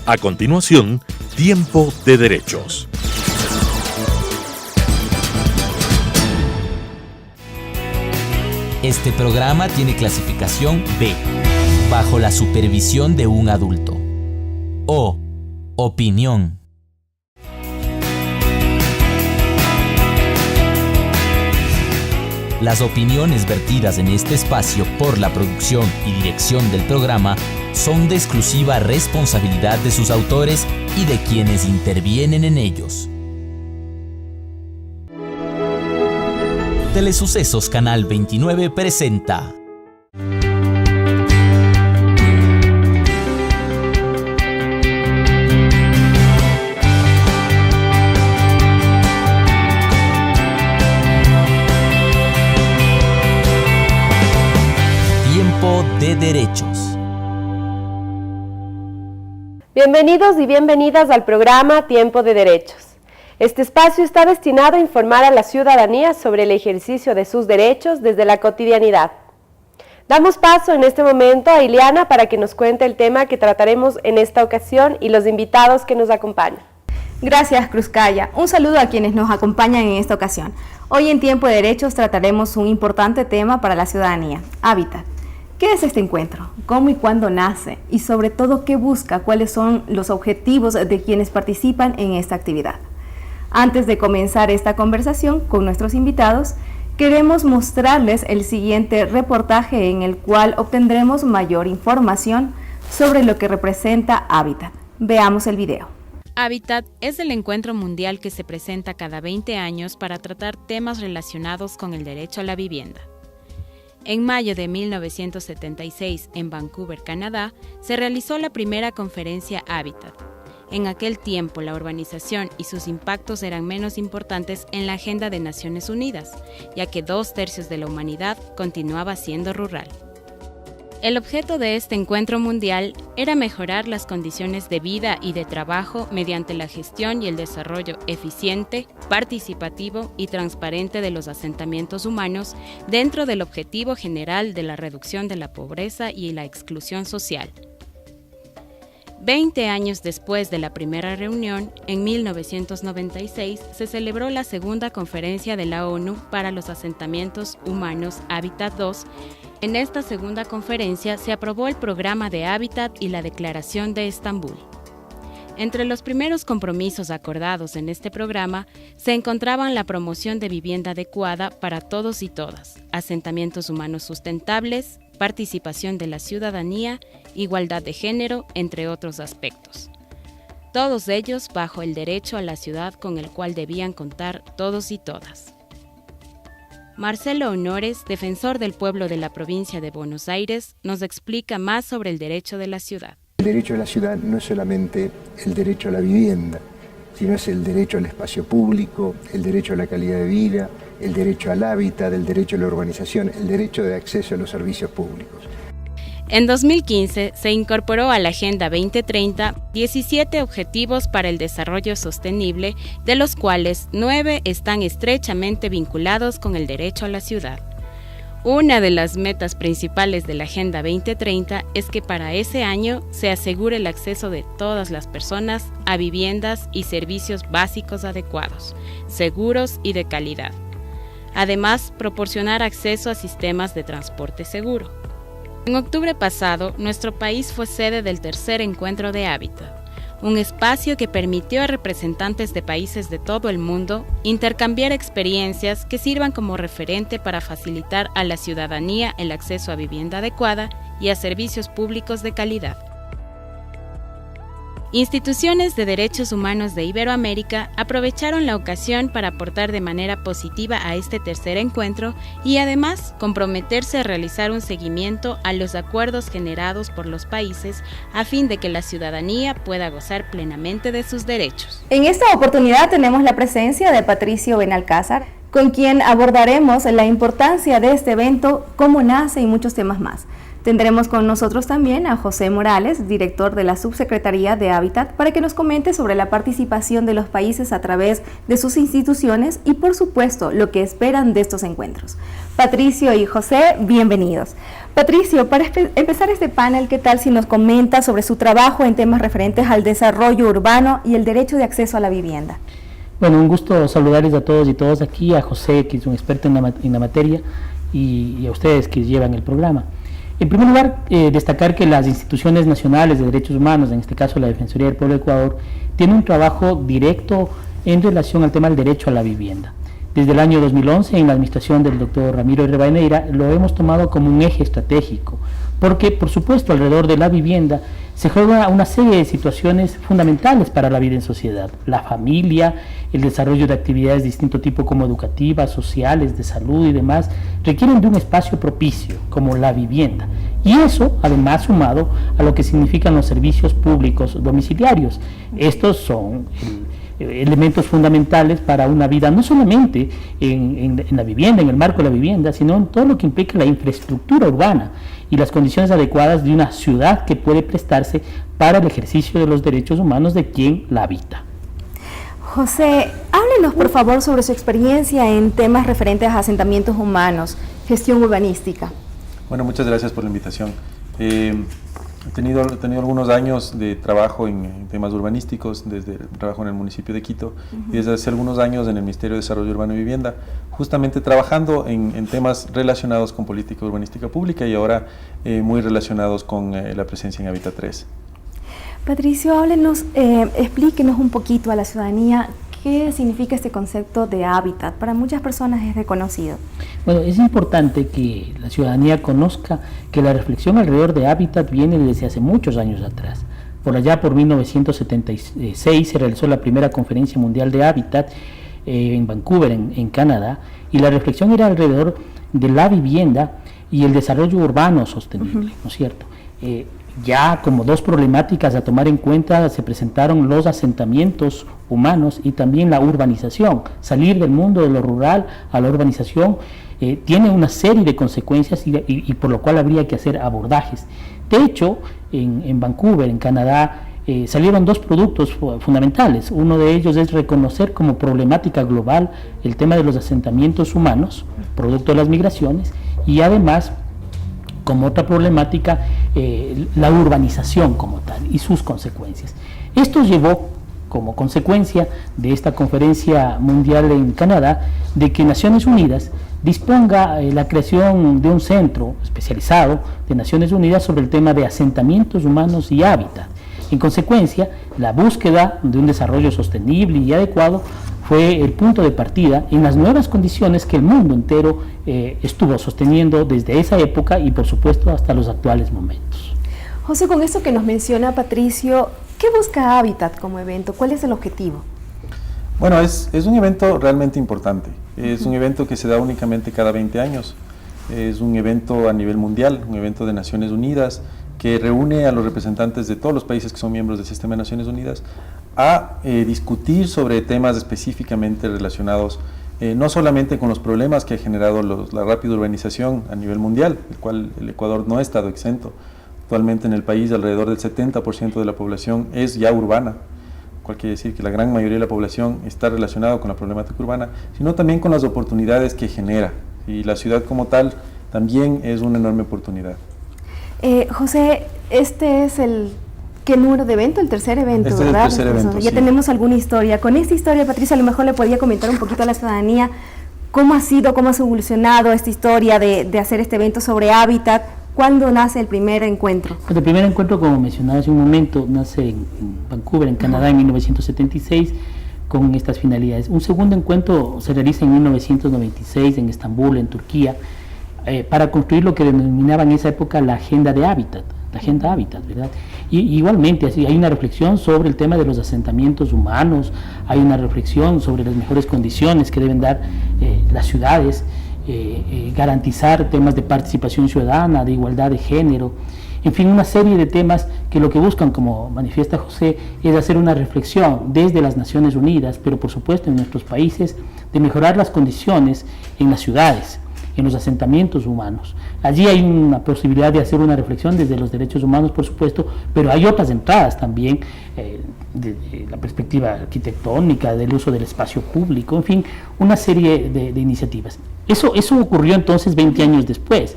A continuación, Tiempo de Derechos. Este programa tiene clasificación B, bajo la supervisión de un adulto. O, opinión. Las opiniones vertidas en este espacio por la producción y dirección del programa son de exclusiva responsabilidad de sus autores y de quienes intervienen en ellos. Telesucesos Canal 29 presenta Tiempo de Derechos. Bienvenidos y bienvenidas al programa Tiempo de Derechos. Este espacio está destinado a informar a la ciudadanía sobre el ejercicio de sus derechos desde la cotidianidad. Damos paso en este momento a Ileana para que nos cuente el tema que trataremos en esta ocasión y los invitados que nos acompañan. Gracias, Cruzcaya. Un saludo a quienes nos acompañan en esta ocasión. Hoy en Tiempo de Derechos trataremos un importante tema para la ciudadanía: hábitat. ¿Qué es este encuentro? ¿Cómo y cuándo nace? Y sobre todo, ¿qué busca? ¿Cuáles son los objetivos de quienes participan en esta actividad? Antes de comenzar esta conversación con nuestros invitados, queremos mostrarles el siguiente reportaje en el cual obtendremos mayor información sobre lo que representa Hábitat. Veamos el video. Hábitat es el encuentro mundial que se presenta cada 20 años para tratar temas relacionados con el derecho a la vivienda. En mayo de 1976, en Vancouver, Canadá, se realizó la primera conferencia Hábitat. En aquel tiempo, la urbanización y sus impactos eran menos importantes en la agenda de Naciones Unidas, ya que 2/3 de la humanidad continuaba siendo rural. El objeto de este encuentro mundial era mejorar las condiciones de vida y de trabajo mediante la gestión y el desarrollo eficiente, participativo y transparente de los asentamientos humanos dentro del objetivo general de la reducción de la pobreza y la exclusión social. 20 años después de la primera reunión, en 1996, se celebró la segunda conferencia de la ONU para los asentamientos humanos Hábitat 2. En esta segunda conferencia se aprobó el programa de Hábitat y la Declaración de Estambul. Entre los primeros compromisos acordados en este programa se encontraban la promoción de vivienda adecuada para todos y todas, asentamientos humanos sustentables, participación de la ciudadanía, igualdad de género, entre otros aspectos. Todos ellos bajo el derecho a la ciudad con el cual debían contar todos y todas. Marcelo Honores, defensor del pueblo de la provincia de Buenos Aires, nos explica más sobre el derecho de la ciudad. El derecho a la ciudad no es solamente el derecho a la vivienda, sino es el derecho al espacio público, el derecho a la calidad de vida, el derecho al hábitat, el derecho a la urbanización, el derecho de acceso a los servicios públicos. En 2015 se incorporó a la Agenda 2030 17 objetivos para el desarrollo sostenible, de los cuales 9 están estrechamente vinculados con el derecho a la ciudad. Una de las metas principales de la Agenda 2030 es que para ese año se asegure el acceso de todas las personas a viviendas y servicios básicos adecuados, seguros y de calidad. Además, proporcionar acceso a sistemas de transporte seguro. En octubre pasado, nuestro país fue sede del tercer encuentro de Hábitat, un espacio que permitió a representantes de países de todo el mundo intercambiar experiencias que sirvan como referente para facilitar a la ciudadanía el acceso a vivienda adecuada y a servicios públicos de calidad. Instituciones de derechos humanos de Iberoamérica aprovecharon la ocasión para aportar de manera positiva a este tercer encuentro y además comprometerse a realizar un seguimiento a los acuerdos generados por los países a fin de que la ciudadanía pueda gozar plenamente de sus derechos. En esta oportunidad tenemos la presencia de Patricio Benalcázar, con quien abordaremos la importancia de este evento, cómo nace y muchos temas más. Tendremos con nosotros también a José Morales, director de la Subsecretaría de Hábitat, para que nos comente sobre la participación de los países a través de sus instituciones y, por supuesto, lo que esperan de estos encuentros. Patricio y José, bienvenidos. Patricio, para empezar este panel, ¿qué tal si nos comenta sobre su trabajo en temas referentes al desarrollo urbano y el derecho de acceso a la vivienda? Bueno, un gusto saludarles a todos y todas aquí, a José, que es un experto en la materia, y a ustedes que llevan el programa. En primer lugar, destacar que las instituciones nacionales de derechos humanos, en este caso la Defensoría del Pueblo de Ecuador, tienen un trabajo directo en relación al tema del derecho a la vivienda. Desde el año 2011, en la administración del doctor Ramiro Rivadeneira, lo hemos tomado como un eje estratégico, porque, por supuesto, alrededor de la vivienda se juega una serie de situaciones fundamentales para la vida en sociedad. La familia, el desarrollo de actividades de distinto tipo como educativas, sociales, de salud y demás, requieren de un espacio propicio, como la vivienda. Y eso, además, sumado a lo que significan los servicios públicos domiciliarios. Estos son elementos fundamentales para una vida, no solamente en la vivienda, en el marco de la vivienda, sino en todo lo que implica la infraestructura urbana y las condiciones adecuadas de una ciudad que puede prestarse para el ejercicio de los derechos humanos de quien la habita. José, háblenos por favor sobre su experiencia en temas referentes a asentamientos humanos, gestión urbanística. Bueno, muchas gracias por la invitación. He tenido algunos años de trabajo en temas urbanísticos, desde el trabajo en el municipio de Quito y desde hace algunos años en el Ministerio de Desarrollo Urbano y Vivienda, justamente trabajando en temas relacionados con política urbanística pública y ahora muy relacionados con la presencia en Hábitat 3. Patricio, háblenos, explíquenos un poquito a la ciudadanía qué significa este concepto de hábitat. Para muchas personas es desconocido. Bueno, es importante que la ciudadanía conozca que la reflexión alrededor de hábitat viene desde hace muchos años atrás. Por allá, por 1976, se realizó la primera conferencia mundial de hábitat en Vancouver, en Canadá, y la reflexión era alrededor de la vivienda y el desarrollo urbano sostenible, ¿no es cierto? Ya como dos problemáticas a tomar en cuenta se presentaron los asentamientos humanos y también la urbanización. Salir del mundo de lo rural a la urbanización tiene una serie de consecuencias y por lo cual habría que hacer abordajes. De hecho, en Vancouver, en Canadá, salieron dos productos fundamentales. Uno de ellos es reconocer como problemática global el tema de los asentamientos humanos, producto de las migraciones, y además como otra problemática, la urbanización como tal y sus consecuencias. Esto llevó como consecuencia de esta conferencia mundial en Canadá de que Naciones Unidas disponga la creación de un centro especializado de Naciones Unidas sobre el tema de asentamientos humanos y hábitat. En consecuencia, la búsqueda de un desarrollo sostenible y adecuado fue el punto de partida en las nuevas condiciones que el mundo entero estuvo sosteniendo desde esa época y por supuesto hasta los actuales momentos. José, con esto que nos menciona Patricio, ¿qué busca Hábitat como evento? ¿Cuál es el objetivo? Bueno, es un evento realmente importante. Es un evento que se da únicamente cada 20 años. Es un evento a nivel mundial, un evento de Naciones Unidas que reúne a los representantes de todos los países que son miembros del Sistema de Naciones Unidas a discutir sobre temas específicamente relacionados no solamente con los problemas que ha generado la rápida urbanización a nivel mundial, el cual el Ecuador no ha estado exento. Actualmente en el país alrededor del 70% de la población es ya urbana, lo cual quiere decir que la gran mayoría de la población está relacionada con la problemática urbana, sino también con las oportunidades que genera, y la ciudad como tal también es una enorme oportunidad. José, este es ¿qué número de evento? El tercer evento, este ¿verdad? Es el tercer evento, ya sí. Tenemos alguna historia. Con esta historia, Patricia, a lo mejor le podría comentar un poquito a la ciudadanía cómo ha evolucionado esta historia de hacer este evento sobre hábitat. ¿Cuándo nace el primer encuentro? Pues el primer encuentro, como mencionaba hace un momento, nace en Vancouver, en Canadá, en 1976, con estas finalidades. Un segundo encuentro se realiza en 1996 en Estambul, en Turquía, para construir lo que denominaba en esa época la Agenda de Hábitat, la Agenda Hábitat, ¿verdad? Y igualmente hay una reflexión sobre el tema de los asentamientos humanos, hay una reflexión sobre las mejores condiciones que deben dar las ciudades, garantizar temas de participación ciudadana, de igualdad de género, en fin, una serie de temas que lo que buscan, como manifiesta José, es hacer una reflexión desde las Naciones Unidas, pero por supuesto en nuestros países, de mejorar las condiciones en las ciudades. en los asentamientos humanos. Allí hay una posibilidad de hacer una reflexión desde los derechos humanos, por supuesto, pero hay otras entradas también, de la perspectiva arquitectónica, del uso del espacio público, en fin, una serie de iniciativas. Eso ocurrió entonces 20 años después.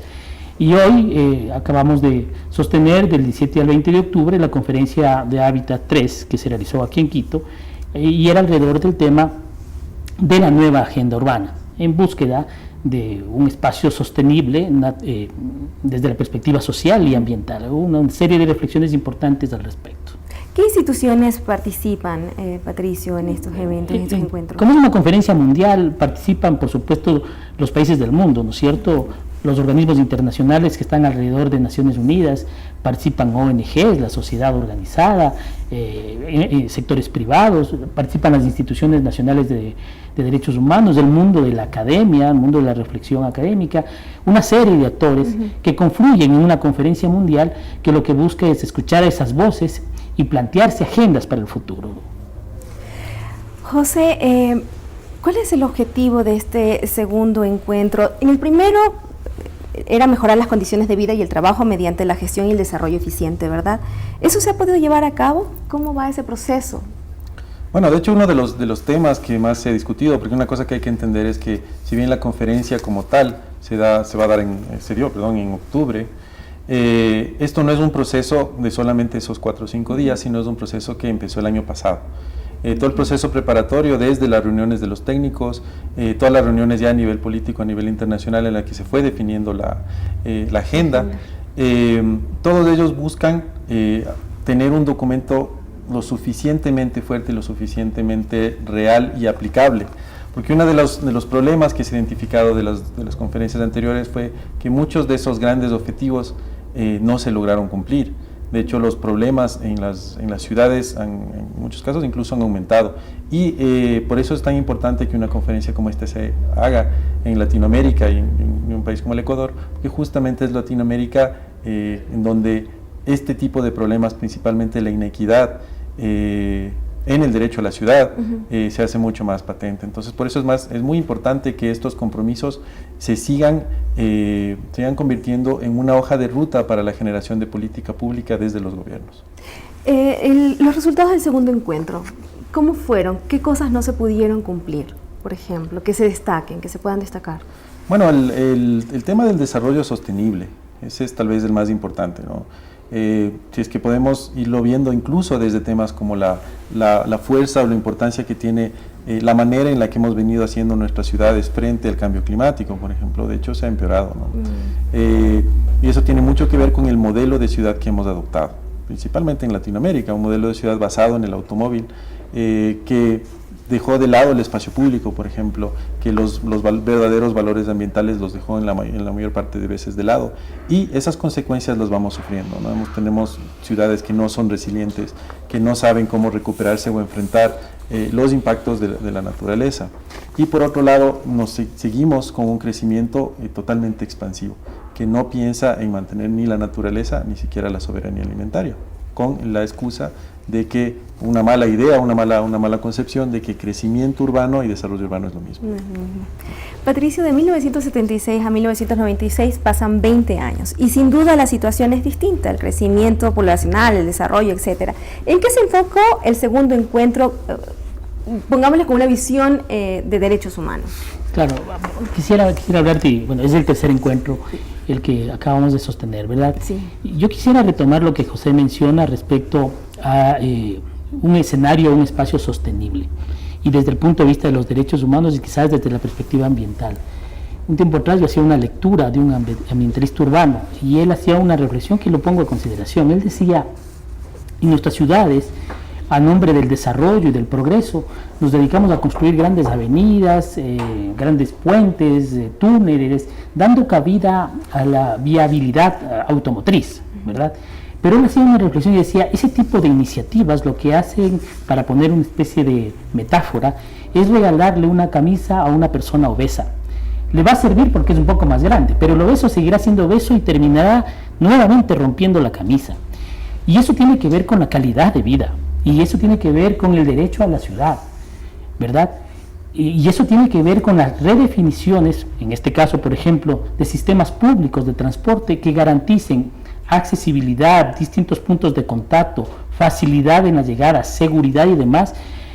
Y hoy acabamos de sostener del 17 al 20 de octubre la conferencia de Hábitat 3 que se realizó aquí en Quito, y era alrededor del tema de la nueva agenda urbana, en búsqueda de un espacio sostenible desde la perspectiva social y ambiental. Una serie de reflexiones importantes al respecto. ¿Qué instituciones participan, Patricio, en estos eventos, en estos encuentros? Como es una conferencia mundial, participan, por supuesto, los países del mundo, ¿no es cierto?, los organismos internacionales que están alrededor de Naciones Unidas, participan ONGs, la sociedad organizada, sectores privados, participan las instituciones nacionales de derechos humanos, el mundo de la academia, el mundo de la reflexión académica, una serie de actores que confluyen en una conferencia mundial que lo que busca es escuchar esas voces y plantearse agendas para el futuro. José, ¿cuál es el objetivo de este segundo encuentro? En el primero era mejorar las condiciones de vida y el trabajo mediante la gestión y el desarrollo eficiente, ¿verdad? ¿Eso se ha podido llevar a cabo? ¿Cómo va ese proceso? Bueno, de hecho uno de los temas que más se ha discutido, porque una cosa que hay que entender es que si bien la conferencia como tal se dio en octubre, esto no es un proceso de solamente esos 4 o 5 días, sino es un proceso que empezó el año pasado. Todo el proceso preparatorio, desde las reuniones de los técnicos, todas las reuniones ya a nivel político, a nivel internacional, en la que se fue definiendo la agenda, todos ellos buscan tener un documento lo suficientemente fuerte, lo suficientemente real y aplicable. Porque uno de los problemas que se ha identificado de las conferencias anteriores fue que muchos de esos grandes objetivos no se lograron cumplir. De hecho, los problemas en las ciudades, en muchos casos, incluso han aumentado. Y por eso es tan importante que una conferencia como esta se haga en Latinoamérica y en un país como el Ecuador, porque justamente es Latinoamérica en donde este tipo de problemas, principalmente la inequidad en el derecho a la ciudad, se hace mucho más patente. Entonces, por eso es muy importante que estos compromisos se sigan convirtiendo en una hoja de ruta para la generación de política pública desde los gobiernos. Los resultados del segundo encuentro, ¿cómo fueron? ¿Qué cosas no se pudieron cumplir, por ejemplo, que se destaquen, que se puedan destacar? Bueno, el tema del desarrollo sostenible, ese es tal vez el más importante, ¿no? Si es que podemos irlo viendo incluso desde temas como la fuerza o la importancia que tiene la manera en la que hemos venido haciendo nuestras ciudades frente al cambio climático, por ejemplo. De hecho, se ha empeorado, ¿no? Y eso tiene mucho que ver con el modelo de ciudad que hemos adoptado, principalmente en Latinoamérica, un modelo de ciudad basado en el automóvil, que dejó de lado el espacio público, por ejemplo, que los verdaderos valores ambientales los dejó en la mayor parte de veces de lado, y esas consecuencias las vamos sufriendo, ¿no? Tenemos ciudades que no son resilientes, que no saben cómo recuperarse o enfrentar los impactos de la naturaleza. Y por otro lado, seguimos con un crecimiento totalmente expansivo, que no piensa en mantener ni la naturaleza, ni siquiera la soberanía alimentaria, con la excusa de que una mala idea, una mala concepción de que crecimiento urbano y desarrollo urbano es lo mismo. Patricio, de 1976 a 1996 pasan 20 años y sin duda la situación es distinta, el crecimiento poblacional, el desarrollo, etcétera. ¿En qué se enfocó el segundo encuentro, pongámosle con una visión de derechos humanos? Claro, quisiera hablarte, bueno, es el tercer encuentro, el que acabamos de sostener, ¿verdad? Sí. Yo quisiera retomar lo que José menciona respecto a un escenario, un espacio sostenible, y desde el punto de vista de los derechos humanos y quizás desde la perspectiva ambiental. Un tiempo atrás yo hacía una lectura de un ambientalista urbano y él hacía una reflexión que lo pongo a consideración. Él decía, en nuestras ciudades, a nombre del desarrollo y del progreso, nos dedicamos a construir grandes avenidas, grandes puentes, túneles, dando cabida a la viabilidad automotriz, ¿verdad? Pero él hacía una reflexión y decía, ese tipo de iniciativas lo que hacen, para poner una especie de metáfora, es regalarle una camisa a una persona obesa. Le va a servir porque es un poco más grande, pero el obeso seguirá siendo obeso y terminará nuevamente rompiendo la camisa. Y eso tiene que ver con la calidad de vida. Y eso tiene que ver con el derecho a la ciudad, ¿verdad? Y eso tiene que ver con las redefiniciones, en este caso, por ejemplo, de sistemas públicos de transporte que garanticen accesibilidad, distintos puntos de contacto, facilidad en la llegada, seguridad y demás,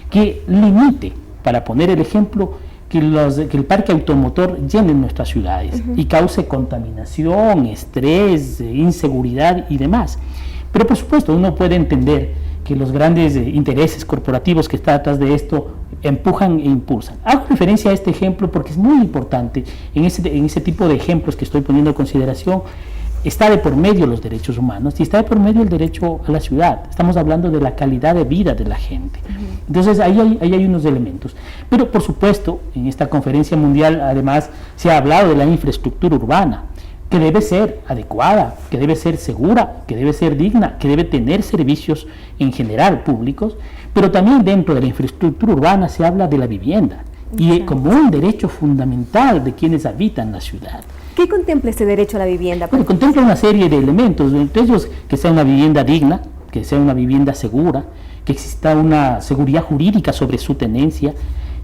que limite, para poner el ejemplo, que el parque automotor llene nuestras ciudades y cause contaminación, estrés, inseguridad y demás. Pero por supuesto uno puede entender que los grandes intereses corporativos que están atrás de esto empujan e impulsan. Hago referencia a este ejemplo porque es muy importante. En ese tipo de ejemplos que estoy poniendo en consideración, está de por medio los derechos humanos y está de por medio el derecho a la ciudad. Estamos hablando de la calidad de vida de la gente. Entonces ahí hay unos elementos. Pero por supuesto, en esta conferencia mundial además se ha hablado de la infraestructura urbana, que debe ser adecuada, que debe ser segura, que debe ser digna, que debe tener servicios en general públicos, pero también dentro de la infraestructura urbana se habla de la vivienda y como un derecho fundamental de quienes habitan la ciudad. ¿Qué contempla este derecho a la vivienda? Bueno, contempla una serie de elementos, entre ellos que sea una vivienda digna, que sea una vivienda segura, que exista una seguridad jurídica sobre su tenencia,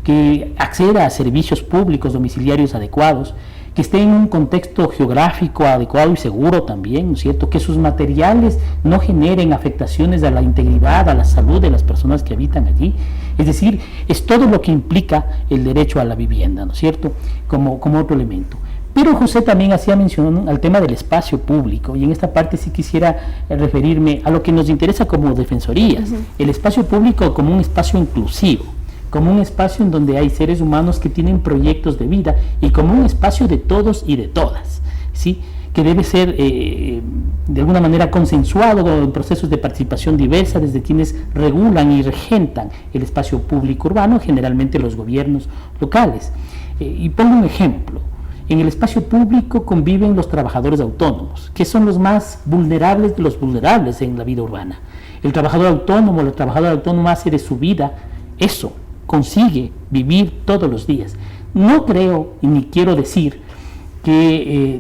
que acceda a servicios públicos domiciliarios adecuados, que esté en un contexto geográfico adecuado y seguro también, ¿no es cierto? Que sus materiales no generen afectaciones a la integridad, a la salud de las personas que habitan allí. Es decir, es todo lo que implica el derecho a la vivienda, ¿no es cierto? Como otro elemento. Pero José también hacía mención al tema del espacio público, y en esta parte sí quisiera referirme a lo que nos interesa como defensorías, el espacio público como un espacio inclusivo, como un espacio en donde hay seres humanos que tienen proyectos de vida y como un espacio de todos y de todas, ¿sí? Que debe ser de alguna manera consensuado en procesos de participación diversa desde quienes regulan y regentan el espacio público urbano, generalmente los gobiernos locales. Y pongo un ejemplo. En el espacio público conviven los trabajadores autónomos, que son los más vulnerables de los vulnerables en la vida urbana. El trabajador autónomo, la trabajadora autónoma hace de su vida eso, consigue vivir todos los días. No creo y ni quiero decir que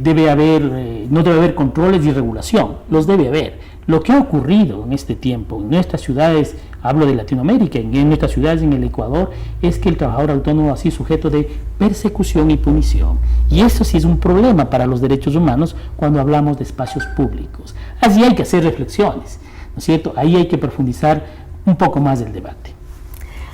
no debe haber controles y regulación, los debe haber. Lo que ha ocurrido en este tiempo en nuestras ciudades, hablo de Latinoamérica, en nuestras ciudades en el Ecuador, es que el trabajador autónomo ha sido sujeto de persecución y punición. Y eso sí es un problema para los derechos humanos cuando hablamos de espacios públicos. Así hay que hacer reflexiones, ¿no es cierto? Ahí hay que profundizar un poco más el debate.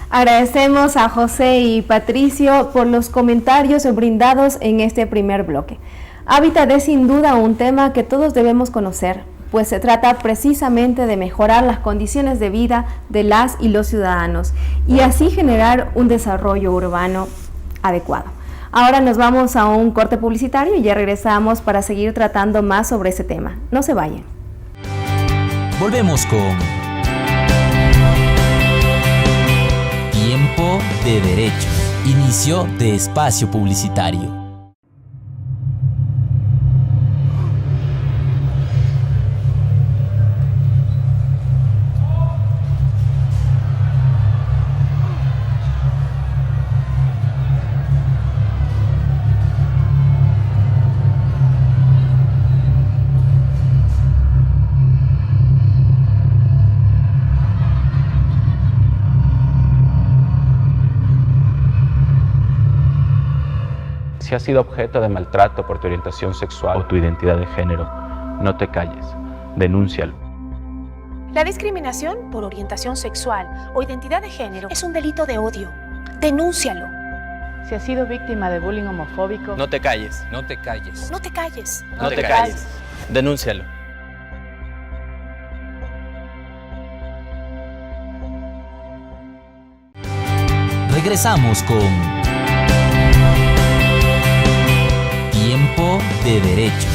Agradecemos a José y Patricio por los comentarios brindados en este primer bloque. Hábitat es sin duda un tema que todos debemos conocer, pues se trata precisamente de mejorar las condiciones de vida de las y los ciudadanos y así generar un desarrollo urbano adecuado. Ahora nos vamos a un corte publicitario y ya regresamos para seguir tratando más sobre ese tema. No se vayan. Volvemos con Tiempo de Derecho. Inicio de espacio publicitario. Si has sido objeto de maltrato por tu orientación sexual o tu identidad de género, no te calles, denúncialo. La discriminación por orientación sexual o identidad de género es un delito de odio. Denúncialo. Si has sido víctima de bullying homofóbico, no te calles. No te calles. No te calles. No te calles. Denúncialo. Regresamos con Tiempo de Derecho.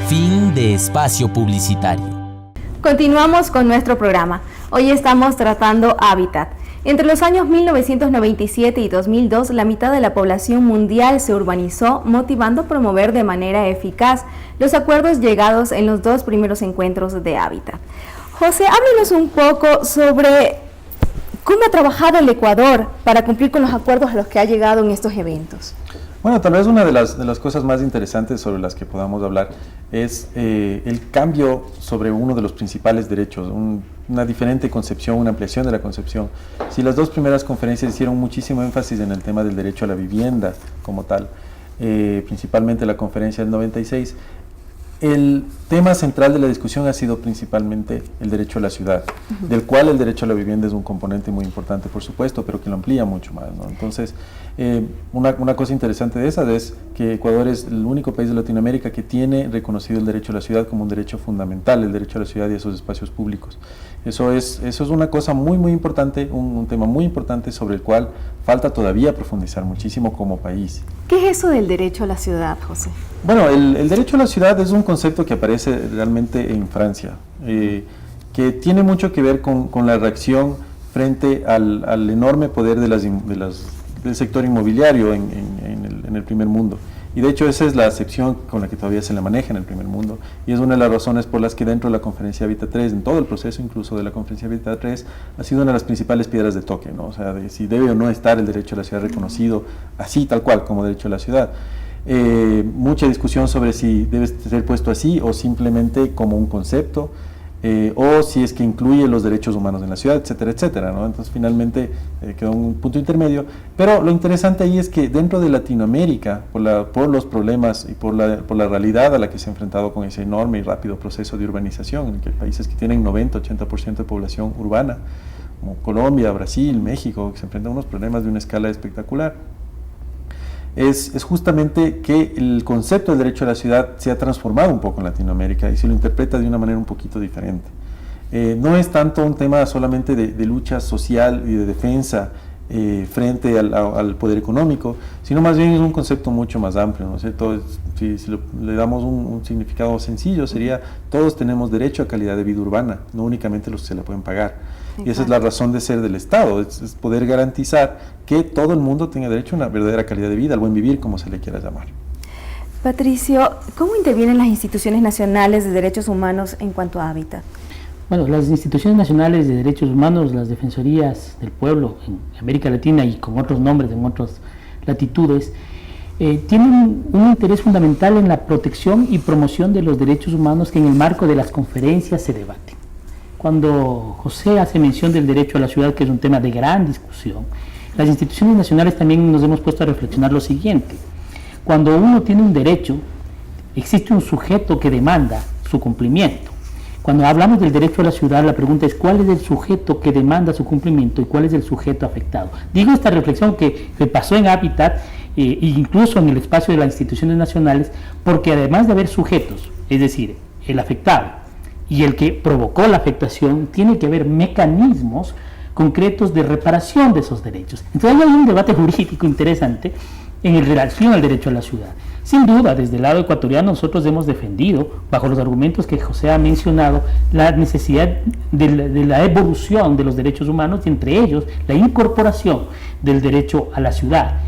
Fin de espacio publicitario. Continuamos con nuestro programa. Hoy estamos tratando hábitat. Entre los años 1997 y 2002, la mitad de la población mundial se urbanizó, motivando a promover de manera eficaz los acuerdos llegados en los 2 primeros encuentros de hábitat. José, háblenos un poco sobre cómo ha trabajado el Ecuador para cumplir con los acuerdos a los que ha llegado en estos eventos. Bueno, tal vez una de las cosas más interesantes sobre las que podamos hablar es el cambio sobre uno de los principales derechos, una diferente concepción, una ampliación de la concepción. Si las dos primeras conferencias hicieron muchísimo énfasis en el tema del derecho a la vivienda como tal, principalmente la conferencia del 96, el tema central de la discusión ha sido principalmente el derecho a la ciudad, del cual el derecho a la vivienda es un componente muy importante, por supuesto, pero que lo amplía mucho más, ¿no? Entonces, una cosa interesante de esa es que Ecuador es el único país de Latinoamérica que tiene reconocido el derecho a la ciudad como un derecho fundamental, el derecho a la ciudad y a esos espacios públicos. Eso es una cosa muy, muy importante, un tema muy importante sobre el cual falta todavía profundizar muchísimo como país. ¿Qué es eso del derecho a la ciudad, José? Bueno, el derecho a la ciudad es un concepto que aparece realmente en Francia, que tiene mucho que ver con la reacción frente al enorme poder del sector inmobiliario en el primer mundo. Y de hecho esa es la acepción con la que todavía se le maneja en el primer mundo, y es una de las razones por las que dentro de la Conferencia Hábitat 3, en todo el proceso incluso de la Conferencia Hábitat 3, ha sido una de las principales piedras de toque, ¿no? O sea, de si debe o no estar el derecho a la ciudad reconocido así, tal cual, como derecho a la ciudad. Mucha discusión sobre si debe ser puesto así o simplemente como un concepto, o si es que incluye los derechos humanos en la ciudad, etcétera, etcétera, ¿no? Entonces finalmente quedó un punto intermedio, pero lo interesante ahí es que dentro de Latinoamérica, por los problemas y por la realidad a la que se ha enfrentado con ese enorme y rápido proceso de urbanización, en que países que tienen 90-80% de población urbana, como Colombia, Brasil, México, que se enfrentan a unos problemas de una escala espectacular, es justamente que el concepto del derecho a la ciudad se ha transformado un poco en Latinoamérica y se lo interpreta de una manera un poquito diferente. No es tanto un tema solamente de lucha social y de defensa frente al poder económico, sino más bien es un concepto mucho más amplio, ¿no es cierto? Si le damos un significado sencillo, sería todos tenemos derecho a calidad de vida urbana, no únicamente los que se la pueden pagar. Y esa es la razón de ser del Estado, es poder garantizar que todo el mundo tenga derecho a una verdadera calidad de vida, al buen vivir, como se le quiera llamar. Patricio, ¿cómo intervienen las instituciones nacionales de derechos humanos en cuanto a hábitat? Bueno, las instituciones nacionales de derechos humanos, las defensorías del pueblo en América Latina y con otros nombres en otras latitudes, tienen un interés fundamental en la protección y promoción de los derechos humanos que en el marco de las conferencias se debaten. Cuando José hace mención del derecho a la ciudad, que es un tema de gran discusión, las instituciones nacionales también nos hemos puesto a reflexionar lo siguiente. Cuando uno tiene un derecho, existe un sujeto que demanda su cumplimiento. Cuando hablamos del derecho a la ciudad, la pregunta es ¿cuál es el sujeto que demanda su cumplimiento y cuál es el sujeto afectado? Digo esta reflexión que pasó en Hábitat, incluso en el espacio de las instituciones nacionales, porque además de haber sujetos, es decir, el afectado y el que provocó la afectación, tiene que haber mecanismos concretos de reparación de esos derechos. Entonces hay un debate jurídico interesante en relación al derecho a la ciudad. Sin duda, desde el lado ecuatoriano nosotros hemos defendido, bajo los argumentos que José ha mencionado, la necesidad de la evolución de los derechos humanos y entre ellos la incorporación del derecho a la ciudad.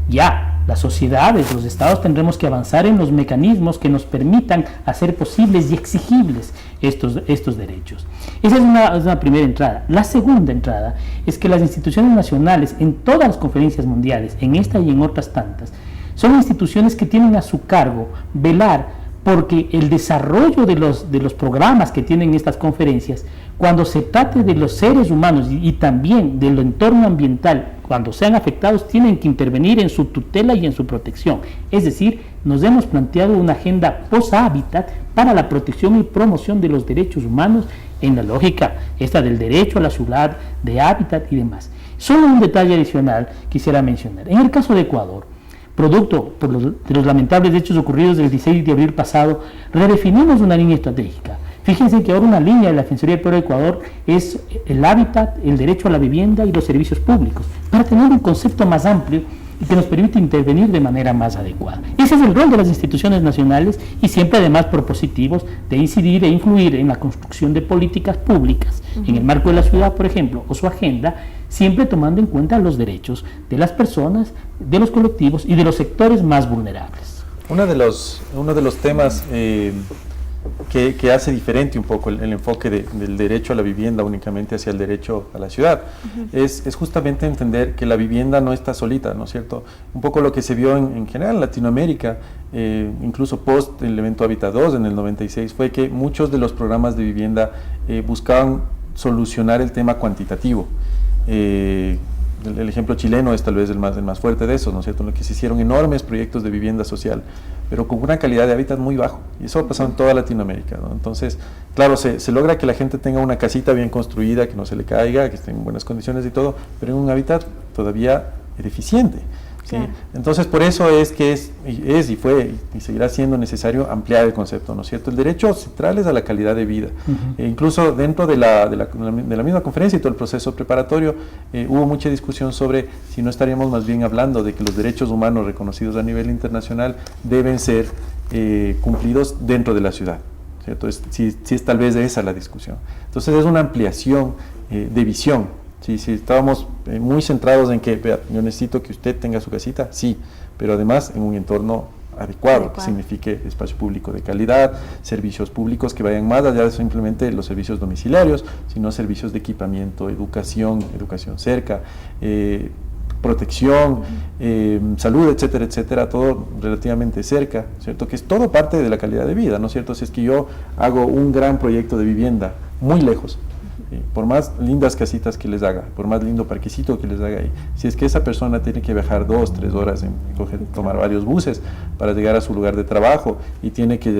Ya, las sociedades, los estados tendremos que avanzar en los mecanismos que nos permitan hacer posibles y exigibles estos derechos. Esa es una primera entrada. La segunda entrada es que las instituciones nacionales en todas las conferencias mundiales, en esta y en otras tantas, son instituciones que tienen a su cargo velar porque el desarrollo de los programas que tienen estas conferencias, cuando se trate de los seres humanos y también del entorno ambiental, cuando sean afectados, tienen que intervenir en su tutela y en su protección. Es decir, nos hemos planteado una agenda post-hábitat para la protección y promoción de los derechos humanos en la lógica esta del derecho a la ciudad, de hábitat y demás. Solo un detalle adicional quisiera mencionar. En el caso de Ecuador, producto de los lamentables hechos ocurridos el 16 de abril pasado, redefinimos una línea estratégica. Fíjense que ahora una línea de la Defensoría del Pueblo de Ecuador es el hábitat, el derecho a la vivienda y los servicios públicos, para tener un concepto más amplio y que nos permite intervenir de manera más adecuada. Ese es el rol de las instituciones nacionales y siempre además propositivos de incidir e influir en la construcción de políticas públicas, en el marco de la ciudad, por ejemplo, o su agenda, siempre tomando en cuenta los derechos de las personas, de los colectivos y de los sectores más vulnerables. Uno de los temas que hace diferente un poco el enfoque del derecho a la vivienda únicamente hacia el derecho a la ciudad. Es justamente entender que la vivienda no está solita, ¿no es cierto? Un poco lo que se vio en general en Latinoamérica, incluso post el evento Hábitat 2 en el 96, fue que muchos de los programas de vivienda buscaban solucionar el tema cuantitativo. El ejemplo chileno es tal vez el más fuerte de esos, ¿no es cierto?, en lo que se hicieron enormes proyectos de vivienda social, pero con una calidad de hábitat muy bajo, y eso ha pasado en toda Latinoamérica, ¿no? Entonces, claro, se logra que la gente tenga una casita bien construida, que no se le caiga, que esté en buenas condiciones y todo, pero en un hábitat todavía deficiente. ¿Sí? Claro. Entonces, por eso es que es y fue y seguirá siendo necesario ampliar el concepto, ¿no es cierto? El derecho central es a la calidad de vida. Incluso dentro de la misma conferencia y todo el proceso preparatorio, hubo mucha discusión sobre si no estaríamos más bien hablando de que los derechos humanos reconocidos a nivel internacional deben ser cumplidos dentro de la ciudad, ¿cierto? Si es tal vez esa la discusión. Entonces, es una ampliación de visión. Si estábamos muy centrados en que, vea, yo necesito que usted tenga su casita, sí, pero además en un entorno adecuado, que signifique espacio público de calidad, servicios públicos que vayan más allá de simplemente los servicios domiciliarios, sino servicios de equipamiento, educación cerca, protección, salud, etcétera, etcétera, todo relativamente cerca, ¿cierto? Que es todo parte de la calidad de vida, ¿no es cierto? Si es que yo hago un gran proyecto de vivienda muy lejos, por más lindas casitas que les haga, por más lindo parquecito que les haga ahí, si es que esa persona tiene que viajar 2, 3 horas, tomar varios buses para llegar a su lugar de trabajo y tiene que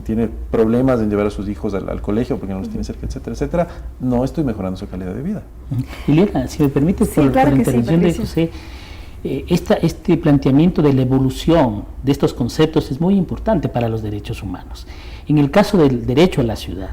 tiene problemas en llevar a sus hijos al colegio porque no los tiene cerca, etcétera, etcétera, no estoy mejorando su calidad de vida. Liliana, si me permite, por la intervención de José, este planteamiento de la evolución de estos conceptos es muy importante para los derechos humanos. En el caso del derecho a la ciudad,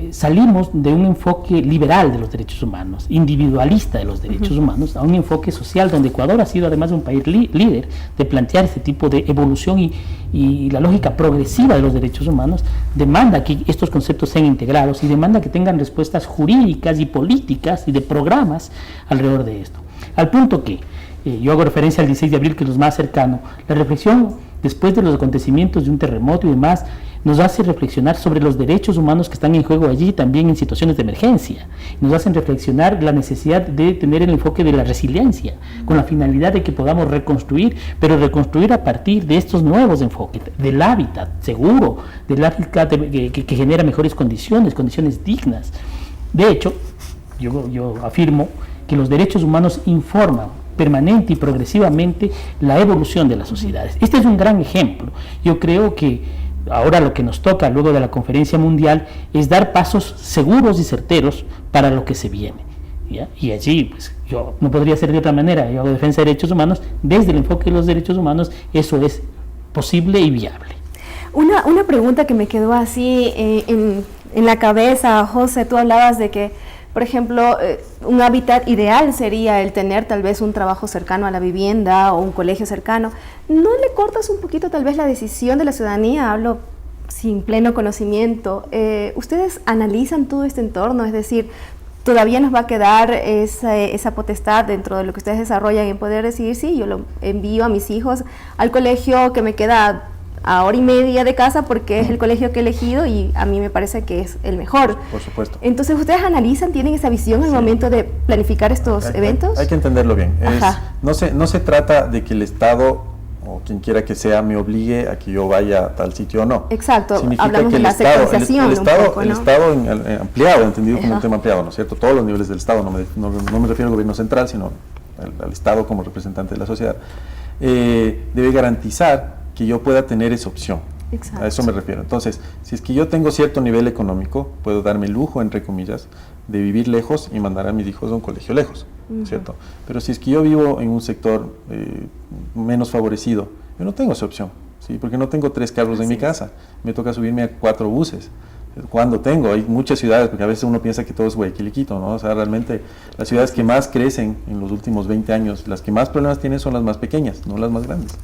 salimos de un enfoque liberal de los derechos humanos, individualista de los derechos humanos, a un enfoque social donde Ecuador ha sido además un país líder de plantear este tipo de evolución y la lógica progresiva de los derechos humanos demanda que estos conceptos sean integrados y demanda que tengan respuestas jurídicas y políticas y de programas alrededor de esto. Al punto que, yo hago referencia al 16 de abril, que es lo más cercano, la reflexión después de los acontecimientos de un terremoto y demás, nos hace reflexionar sobre los derechos humanos que están en juego allí, también en situaciones de emergencia. Nos hacen reflexionar la necesidad de tener el enfoque de la resiliencia, con la finalidad de que podamos reconstruir, pero reconstruir a partir de estos nuevos enfoques, del hábitat seguro, del hábitat que genera mejores condiciones dignas. De hecho, yo afirmo que los derechos humanos informan permanente y progresivamente la evolución de las sociedades. Este es un gran ejemplo. Yo creo que ahora lo que nos toca luego de la conferencia mundial es dar pasos seguros y certeros para lo que se viene, ¿ya? Y allí, pues, yo no podría ser de otra manera. Yo hago defensa de derechos humanos, desde el enfoque de los derechos humanos, eso es posible y viable. Una pregunta que me quedó así en la cabeza, José, tú hablabas de que, por ejemplo, un hábitat ideal sería el tener tal vez un trabajo cercano a la vivienda o un colegio cercano. ¿No le cortas un poquito tal vez la decisión de la ciudadanía? Hablo sin pleno conocimiento. ¿Ustedes analizan todo este entorno? Es decir, ¿todavía nos va a quedar esa potestad dentro de lo que ustedes desarrollan en poder decidir, sí, yo lo envío a mis hijos al colegio que me queda a hora y media de casa porque es el colegio que he elegido y a mí me parece que es el mejor? Por supuesto. Entonces, ¿ustedes analizan, tienen esa visión en el momento de planificar estos eventos? Hay que entenderlo bien. No se trata de que el Estado o quien quiera que sea me obligue a que yo vaya a tal sitio o no. Exacto, significa hablamos que de la secuenciación el Estado, un poco, ¿no? El Estado ampliado, entendido como un tema ampliado, ¿no es cierto? Todos los niveles del Estado, no me refiero al gobierno central, sino al Estado como representante de la sociedad, debe garantizar que yo pueda tener esa opción. Exacto. A eso me refiero. Entonces, si es que yo tengo cierto nivel económico, puedo darme el lujo, entre comillas, de vivir lejos y mandar a mis hijos a un colegio lejos, ¿cierto? Pero si es que yo vivo en un sector menos favorecido, yo no tengo esa opción, ¿sí? Porque no tengo 3 carros en mi casa, me toca subirme a 4 buses. Cuando tengo, hay muchas ciudades, porque a veces uno piensa que todo es Guayaquil y Quito, ¿no? O sea, realmente las ciudades que más crecen en los últimos 20 años, las que más problemas tienen son las más pequeñas, no las más grandes.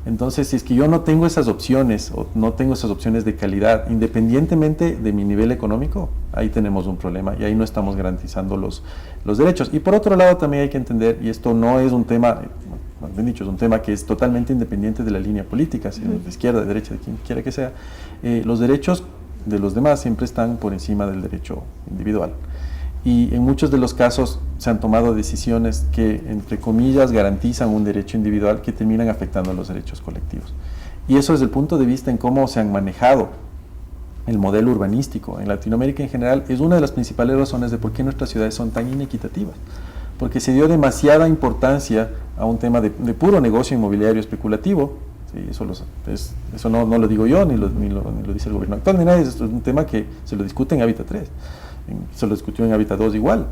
Entonces, si es que yo no tengo esas opciones o no tengo esas opciones de calidad, independientemente de mi nivel económico, ahí tenemos un problema y ahí no estamos garantizando los derechos. Y por otro lado también hay que entender, y esto no es un tema más bien dicho, es un tema que es totalmente independiente de la línea política, si de izquierda, de derecha, de quien quiera que sea, los derechos de los demás siempre están por encima del derecho individual. Y en muchos de los casos se han tomado decisiones que, entre comillas, garantizan un derecho individual que terminan afectando a los derechos colectivos. Y eso desde el punto de vista en cómo se han manejado el modelo urbanístico en Latinoamérica en general es una de las principales razones de por qué nuestras ciudades son tan inequitativas. Porque se dio demasiada importancia a un tema de puro negocio inmobiliario especulativo. Sí, eso no lo digo yo, ni lo dice el gobierno actual, ni nadie. Esto es un tema que se lo discute en Hábitat 3, se lo discutió en Hábitat 2 igual.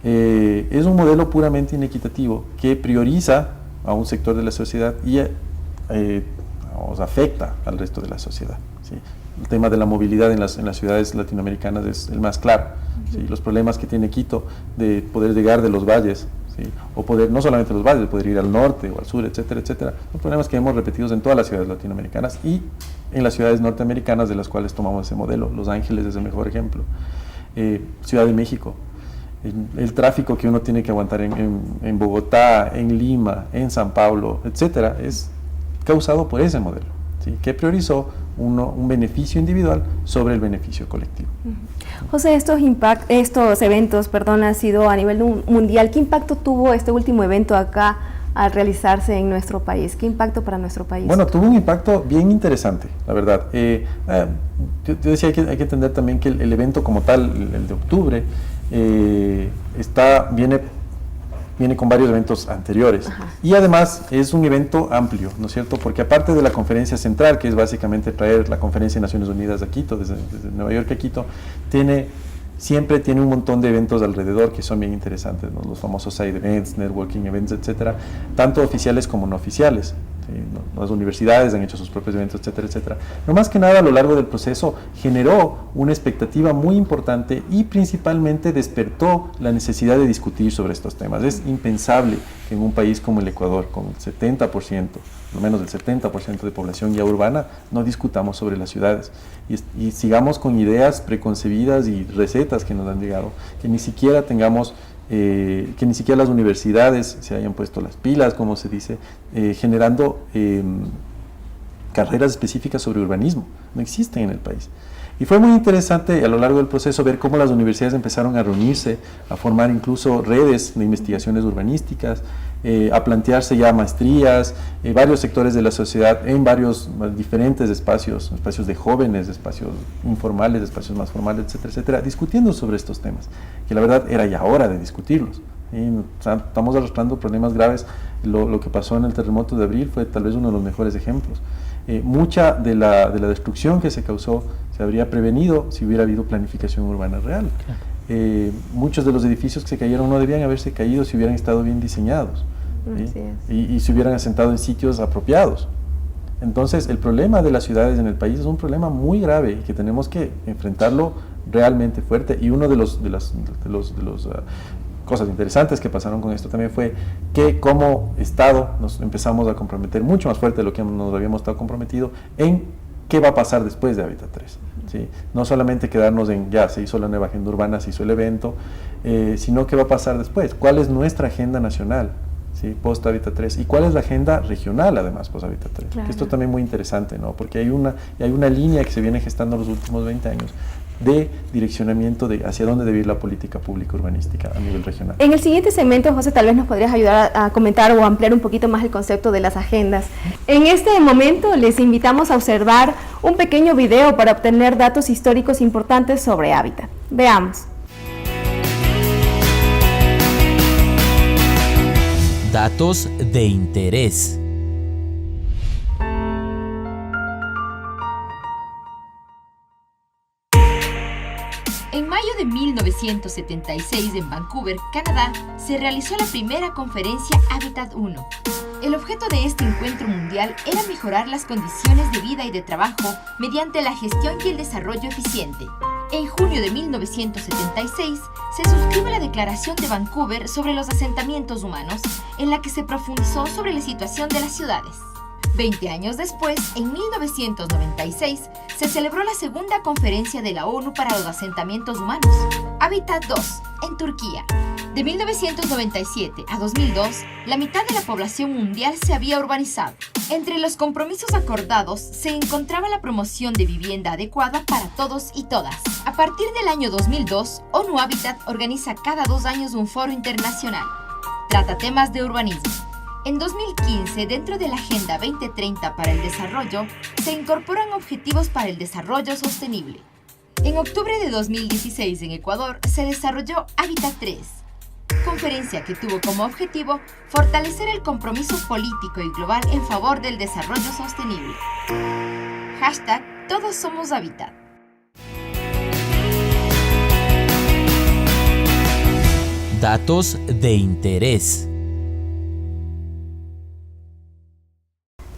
Es un modelo puramente inequitativo que prioriza a un sector de la sociedad y afecta al resto de la sociedad. ¿Sí? El tema de la movilidad en las ciudades latinoamericanas es el más claro. ¿Sí? Los problemas que tiene Quito de poder llegar de los valles, ¿sí? O poder, no solamente los valles, de poder ir al norte o al sur, etcétera, etcétera, son problemas que hemos repetido en todas las ciudades latinoamericanas y en las ciudades norteamericanas de las cuales tomamos ese modelo. Los Ángeles es el mejor ejemplo. Ciudad de México, el tráfico que uno tiene que aguantar en Bogotá, en Lima, en San Pablo, etcétera, es causado por ese modelo, ¿sí? Que priorizó un beneficio individual sobre el beneficio colectivo. José, estos eventos, han sido a nivel mundial. ¿Qué impacto tuvo este último evento acá al realizarse en nuestro país? ¿Qué impacto para nuestro país? Bueno, tuvo un impacto bien interesante, la verdad. Yo decía hay que entender también que el evento como tal, el de octubre, viene con varios eventos anteriores. Ajá. Y además es un evento amplio, ¿no es cierto? Porque aparte de la conferencia central, que es básicamente traer la conferencia de Naciones Unidas a Quito, desde Nueva York a Quito, siempre tiene un montón de eventos alrededor que son bien interesantes, ¿no? Los famosos side events, networking events, etcétera, tanto oficiales como no oficiales. ¿Sí? Las universidades han hecho sus propios eventos, etcétera, etcétera. No más que nada, a lo largo del proceso generó una expectativa muy importante y principalmente despertó la necesidad de discutir sobre estos temas. Es impensable que en un país como el Ecuador, con el 70%, lo menos el 70% de población ya urbana, no discutamos sobre las ciudades y sigamos con ideas preconcebidas y recetas que nos han llegado, que ni siquiera tengamos, que ni siquiera las universidades se hayan puesto las pilas, como se dice, generando carreras específicas sobre urbanismo. No existen en el país. Y fue muy interesante a lo largo del proceso ver cómo las universidades empezaron a reunirse, a formar incluso redes de investigaciones urbanísticas, a plantearse ya maestrías, varios sectores de la sociedad en varios diferentes espacios de jóvenes, espacios informales, espacios más formales, etcétera, etcétera, discutiendo sobre estos temas, que la verdad era ya hora de discutirlos. O sea, estamos arrastrando problemas graves. Lo que pasó en el terremoto de abril fue tal vez uno de los mejores ejemplos. Mucha de la destrucción que se causó se habría prevenido si hubiera habido planificación urbana real. Muchos de los edificios que se cayeron no debían haberse caído si hubieran estado bien diseñados, y se hubieran asentado en sitios apropiados. Entonces, el problema de las ciudades en el país es un problema muy grave y que tenemos que enfrentarlo realmente fuerte. Y uno de las cosas interesantes que pasaron con esto también fue que como Estado nos empezamos a comprometer mucho más fuerte de lo que nos habíamos estado comprometido en qué va a pasar después de Hábitat 3. ¿Sí? No solamente quedarnos en ya se hizo la nueva agenda urbana, se hizo el evento, sino qué va a pasar después, cuál es nuestra agenda nacional, ¿sí? Post Hábitat 3 y cuál es la agenda regional además post Hábitat 3. Claro. Esto también es muy interesante, ¿no? Porque hay una línea que se viene gestando en los últimos 20 años de direccionamiento de hacia dónde debe ir la política pública urbanística a nivel regional. En el siguiente segmento, José, tal vez nos podrías ayudar a comentar o ampliar un poquito más el concepto de las agendas. En este momento les invitamos a observar un pequeño video para obtener datos históricos importantes sobre Hábitat. Veamos. Datos de interés. En mayo de 1976 en Vancouver, Canadá, se realizó la primera conferencia Hábitat 1. El objeto de este encuentro mundial era mejorar las condiciones de vida y de trabajo mediante la gestión y el desarrollo eficiente. En junio de 1976 se suscribe la Declaración de Vancouver sobre los asentamientos humanos, en la que se profundizó sobre la situación de las ciudades. 20 años después, en 1996, se celebró la segunda conferencia de la ONU para los asentamientos humanos, Hábitat 2, en Turquía. De 1997 a 2002, la mitad de la población mundial se había urbanizado. Entre los compromisos acordados se encontraba la promoción de vivienda adecuada para todos y todas. A partir del año 2002, ONU Habitat organiza cada 2 años un foro internacional. Trata temas de urbanismo. En 2015, dentro de la Agenda 2030 para el Desarrollo, se incorporan objetivos para el desarrollo sostenible. En octubre de 2016, en Ecuador, se desarrolló Hábitat 3, conferencia que tuvo como objetivo fortalecer el compromiso político y global en favor del desarrollo sostenible. Hashtag Todos Somos Hábitat. Datos de interés.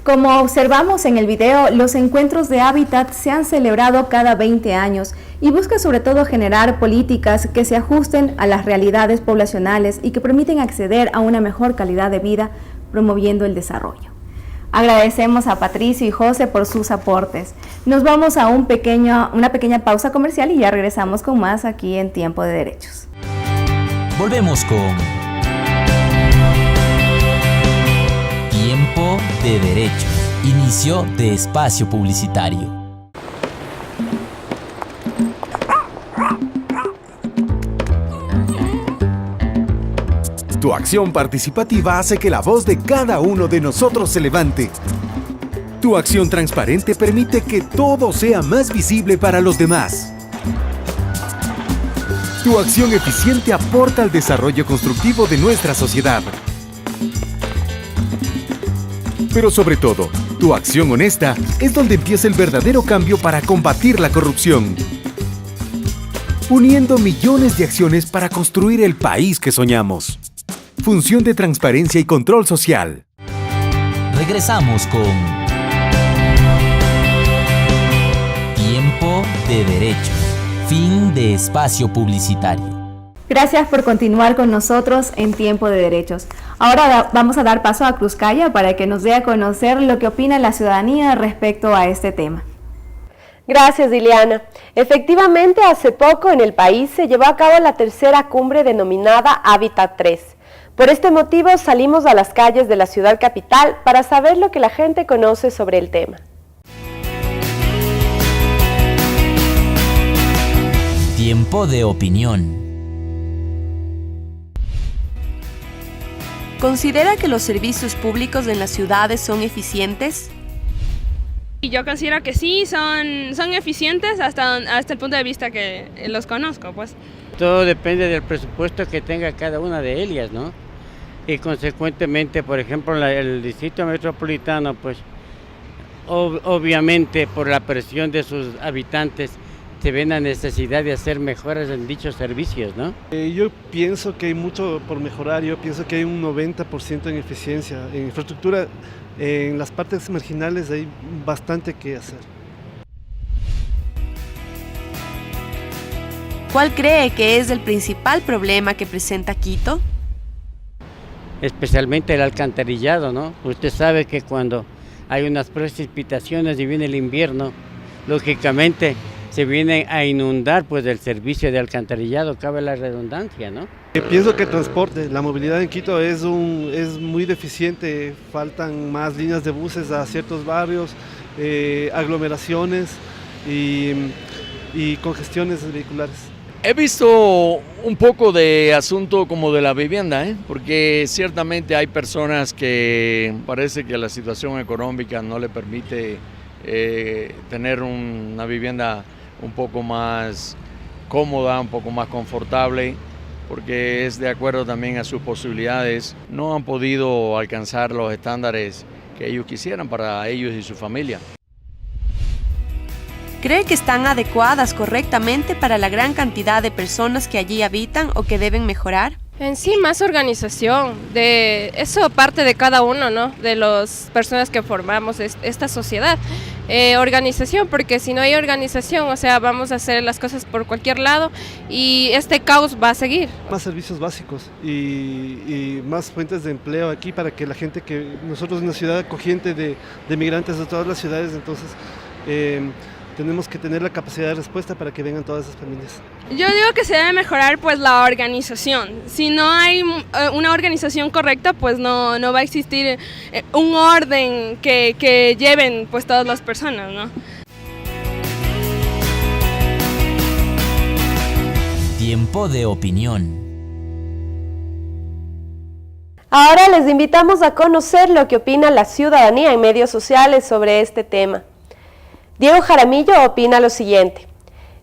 Como observamos en el video, los encuentros de Hábitat se han celebrado cada 20 años y busca sobre todo generar políticas que se ajusten a las realidades poblacionales y que permiten acceder a una mejor calidad de vida, promoviendo el desarrollo. Agradecemos a Patricio y José por sus aportes. Nos vamos a una pequeña pausa comercial y ya regresamos con más aquí en Tiempo de Derechos. Volvemos con Tiempo de Derechos. Inicio de espacio publicitario. Tu acción participativa hace que la voz de cada uno de nosotros se levante. Tu acción transparente permite que todo sea más visible para los demás. Tu acción eficiente aporta al desarrollo constructivo de nuestra sociedad. Pero sobre todo, tu acción honesta es donde empieza el verdadero cambio para combatir la corrupción. Uniendo millones de acciones para construir el país que soñamos. Función de Transparencia y Control Social. Regresamos con Tiempo de Derechos. Fin de espacio publicitario. Gracias por continuar con nosotros en Tiempo de Derechos. Ahora vamos a dar paso a Cruzcaya para que nos dé a conocer lo que opina la ciudadanía respecto a este tema. Gracias, Diliana. Efectivamente, hace poco en el país se llevó a cabo la tercera cumbre denominada Hábitat 3. Por este motivo salimos a las calles de la ciudad capital para saber lo que la gente conoce sobre el tema. Tiempo de opinión. ¿Considera que los servicios públicos en las ciudades son eficientes? Yo considero que sí, son eficientes hasta el punto de vista que los conozco, pues. Todo depende del presupuesto que tenga cada una de ellas, ¿no? Y consecuentemente, por ejemplo, el distrito metropolitano, pues, obviamente por la presión de sus habitantes, se ve la necesidad de hacer mejoras en dichos servicios, ¿no? Yo pienso que hay mucho por mejorar. Yo pienso que hay un 90% en eficiencia. En infraestructura, en las partes marginales hay bastante que hacer. ¿Cuál cree que es el principal problema que presenta Quito? Especialmente el alcantarillado, ¿no? Usted sabe que cuando hay unas precipitaciones y viene el invierno, lógicamente se viene a inundar pues el servicio de alcantarillado, cabe la redundancia, ¿no? Pienso que el transporte, la movilidad en Quito es muy deficiente, faltan más líneas de buses a ciertos barrios, aglomeraciones y congestiones vehiculares. He visto un poco de asunto como de la vivienda, porque ciertamente hay personas que parece que la situación económica no le permite tener una vivienda un poco más cómoda, un poco más confortable, porque es de acuerdo también a sus posibilidades. No han podido alcanzar los estándares que ellos quisieran para ellos y su familia. ¿Cree que están adecuadas correctamente para la gran cantidad de personas que allí habitan o que deben mejorar? En sí, más organización, eso parte de cada uno, ¿no? De las personas que formamos esta sociedad. Organización, porque si no hay organización, o sea, vamos a hacer las cosas por cualquier lado y este caos va a seguir. Más servicios básicos y más fuentes de empleo aquí para que la gente nosotros en una ciudad acogiente de migrantes de todas las ciudades, entonces tenemos que tener la capacidad de respuesta para que vengan todas esas familias. Yo digo que se debe mejorar pues la organización. Si no hay una organización correcta, pues no va a existir un orden que lleven pues todas las personas, ¿no? Tiempo de opinión. Ahora les invitamos a conocer lo que opina la ciudadanía en medios sociales sobre este tema. Diego Jaramillo opina lo siguiente: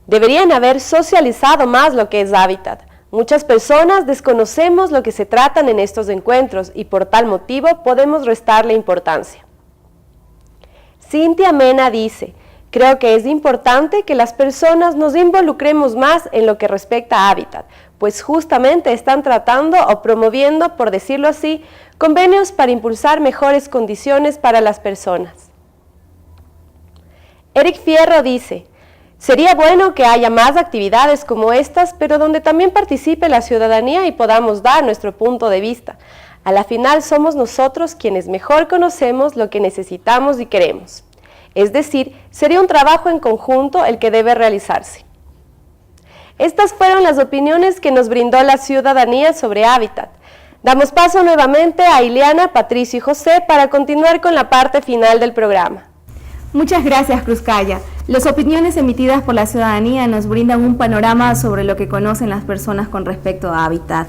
deberían haber socializado más lo que es hábitat. Muchas personas desconocemos lo que se tratan en estos encuentros y por tal motivo podemos restarle importancia. Cintia Mena dice: creo que es importante que las personas nos involucremos más en lo que respecta a hábitat, pues justamente están tratando o promoviendo, por decirlo así, convenios para impulsar mejores condiciones para las personas. Eric Fierro dice: sería bueno que haya más actividades como estas, pero donde también participe la ciudadanía y podamos dar nuestro punto de vista. A la final somos nosotros quienes mejor conocemos lo que necesitamos y queremos. Es decir, sería un trabajo en conjunto el que debe realizarse. Estas fueron las opiniones que nos brindó la ciudadanía sobre hábitat. Damos paso nuevamente a Ileana, Patricio y José para continuar con la parte final del programa. Muchas gracias, Cruzcaya. Las opiniones emitidas por la ciudadanía nos brindan un panorama sobre lo que conocen las personas con respecto a hábitat.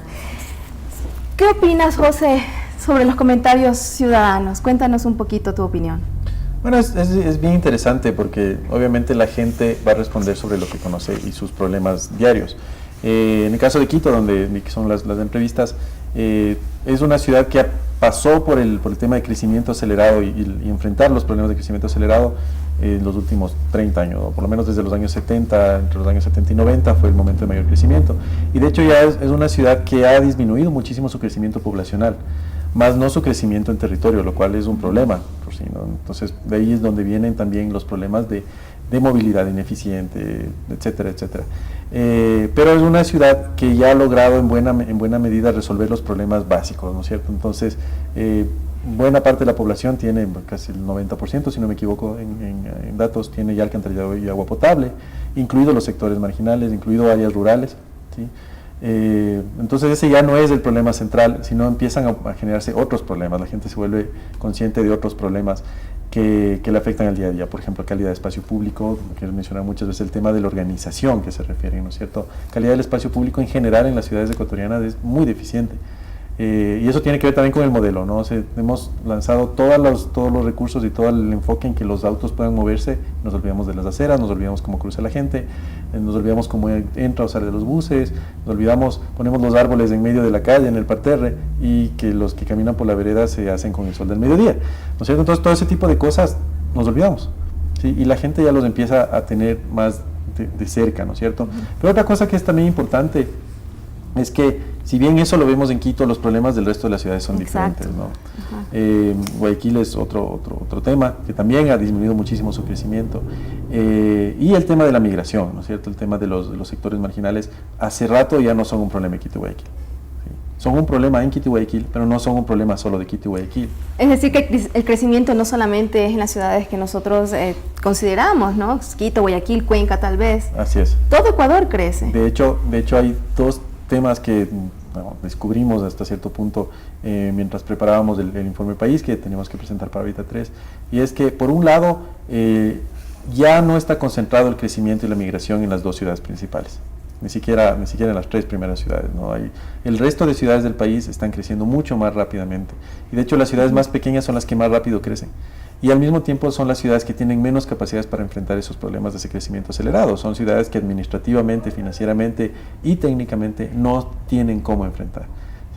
¿Qué opinas, José, sobre los comentarios ciudadanos? Cuéntanos un poquito tu opinión. Bueno, es bien interesante porque obviamente la gente va a responder sobre lo que conoce y sus problemas diarios. En el caso de Quito, donde son las entrevistas, es una ciudad que pasó por el tema de crecimiento acelerado y enfrentar los problemas de crecimiento acelerado en los últimos 30 años, o por lo menos desde los años 70, entre los años 70 y 90 fue el momento de mayor crecimiento. Y de hecho ya es una ciudad que ha disminuido muchísimo su crecimiento poblacional, más no su crecimiento en territorio, lo cual es un problema por sí, ¿no? Entonces de ahí es donde vienen también los problemas de movilidad ineficiente, etcétera, etcétera. Pero es una ciudad que ya ha logrado en buena medida resolver los problemas básicos, ¿no es cierto? Entonces, buena parte de la población tiene, casi el 90%, si no me equivoco en datos, tiene ya alcantarillado y agua potable, incluidos los sectores marginales, incluido áreas rurales, ¿sí? Entonces ese ya no es el problema central, sino empiezan a generarse otros problemas, la gente se vuelve consciente de otros problemas que le afectan al día a día, por ejemplo, calidad de espacio público, quiero mencionar muchas veces el tema de la organización que se refiere, ¿no es cierto? Calidad del espacio público en general en las ciudades ecuatorianas es muy deficiente. Y eso tiene que ver también con el modelo, ¿no? Hemos lanzado todos los recursos y todo el enfoque en que los autos puedan moverse, nos olvidamos de las aceras, nos olvidamos cómo cruza la gente, nos olvidamos cómo entra o sale de los buses, nos olvidamos, ponemos los árboles en medio de la calle, en el parterre, y que los que caminan por la vereda se hacen con el sol del mediodía, ¿no es cierto? Entonces todo ese tipo de cosas nos olvidamos, ¿sí? Y la gente ya los empieza a tener más de cerca, ¿no es cierto? Pero otra cosa que es también importante es que, si bien eso lo vemos en Quito, los problemas del resto de las ciudades son diferentes, ¿no? Guayaquil es otro tema que también ha disminuido muchísimo su crecimiento, y el tema de la migración, ¿no es cierto? El tema de los sectores marginales hace rato ya no son un problema en Quito y Guayaquil, ¿sí? Son un problema en Quito y Guayaquil, pero no son un problema solo de Quito y Guayaquil. Es decir, que el crecimiento no solamente es en las ciudades que nosotros consideramos, ¿no? Quito, Guayaquil, Cuenca tal vez. Así es. Todo Ecuador crece. De hecho hay dos temas que descubrimos hasta cierto punto mientras preparábamos el informe país que teníamos que presentar para Hábitat 3, y es que por un lado ya no está concentrado el crecimiento y la migración en las dos ciudades principales, ni siquiera en las tres primeras ciudades, ¿no? El resto de ciudades del país están creciendo mucho más rápidamente, y de hecho las ciudades más pequeñas son las que más rápido crecen. Y al mismo tiempo son las ciudades que tienen menos capacidades para enfrentar esos problemas de ese crecimiento acelerado. Son ciudades que administrativamente, financieramente y técnicamente no tienen cómo enfrentar,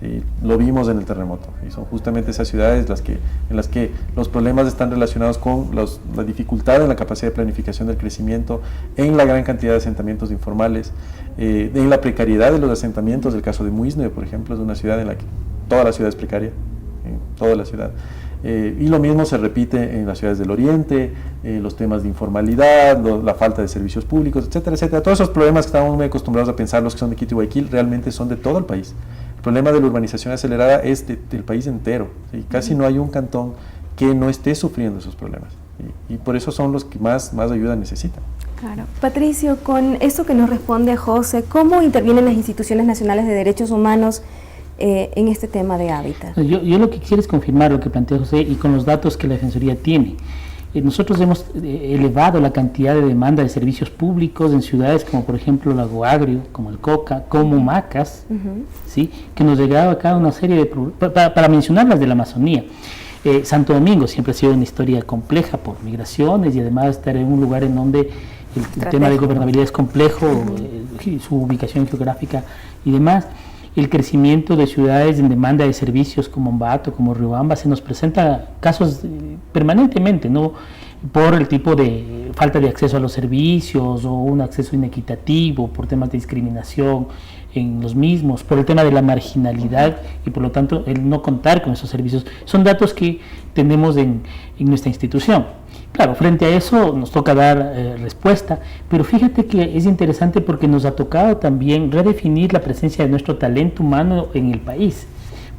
¿sí? Lo vimos en el terremoto, y son justamente esas ciudades en las que los problemas están relacionados con la dificultad en la capacidad de planificación del crecimiento, en la gran cantidad de asentamientos informales, en la precariedad de los asentamientos. El caso de Muisne, por ejemplo, es una ciudad en la que toda la ciudad es precaria, toda la ciudad. Y lo mismo se repite en las ciudades del oriente, los temas de informalidad, la falta de servicios públicos, etcétera, etcétera. Todos esos problemas que estamos muy acostumbrados a pensar, los que son de Quito y Guayaquil, realmente son de todo el país. El problema de la urbanización acelerada es del país entero, ¿sí? Casi no hay un cantón que no esté sufriendo esos problemas. y por eso son los que más ayuda necesitan. Claro. Patricio, con esto que nos responde José, ¿cómo intervienen las instituciones nacionales de derechos humanos en este tema de hábitat? Yo lo que quisiera es confirmar lo que plantea José y con los datos que la Defensoría tiene. Nosotros hemos elevado la cantidad de demanda de servicios públicos en ciudades como por ejemplo Lago Agrio, como el Coca, como Macas, ¿sí? Que nos llegaba acá una serie de para mencionar las de la Amazonía. Santo Domingo siempre ha sido una historia compleja por migraciones y además estar en un lugar en donde el tema de gobernabilidad es complejo, su ubicación geográfica y demás. El crecimiento de ciudades en demanda de servicios como Ambato, como Riobamba, se nos presenta casos permanentemente, ¿no? Por el tipo de falta de acceso a los servicios o un acceso inequitativo, por temas de discriminación en los mismos, por el tema de la marginalidad y por lo tanto el no contar con esos servicios. Son datos que tenemos en nuestra institución. Claro, frente a eso nos toca dar respuesta, pero fíjate que es interesante porque nos ha tocado también redefinir la presencia de nuestro talento humano en el país,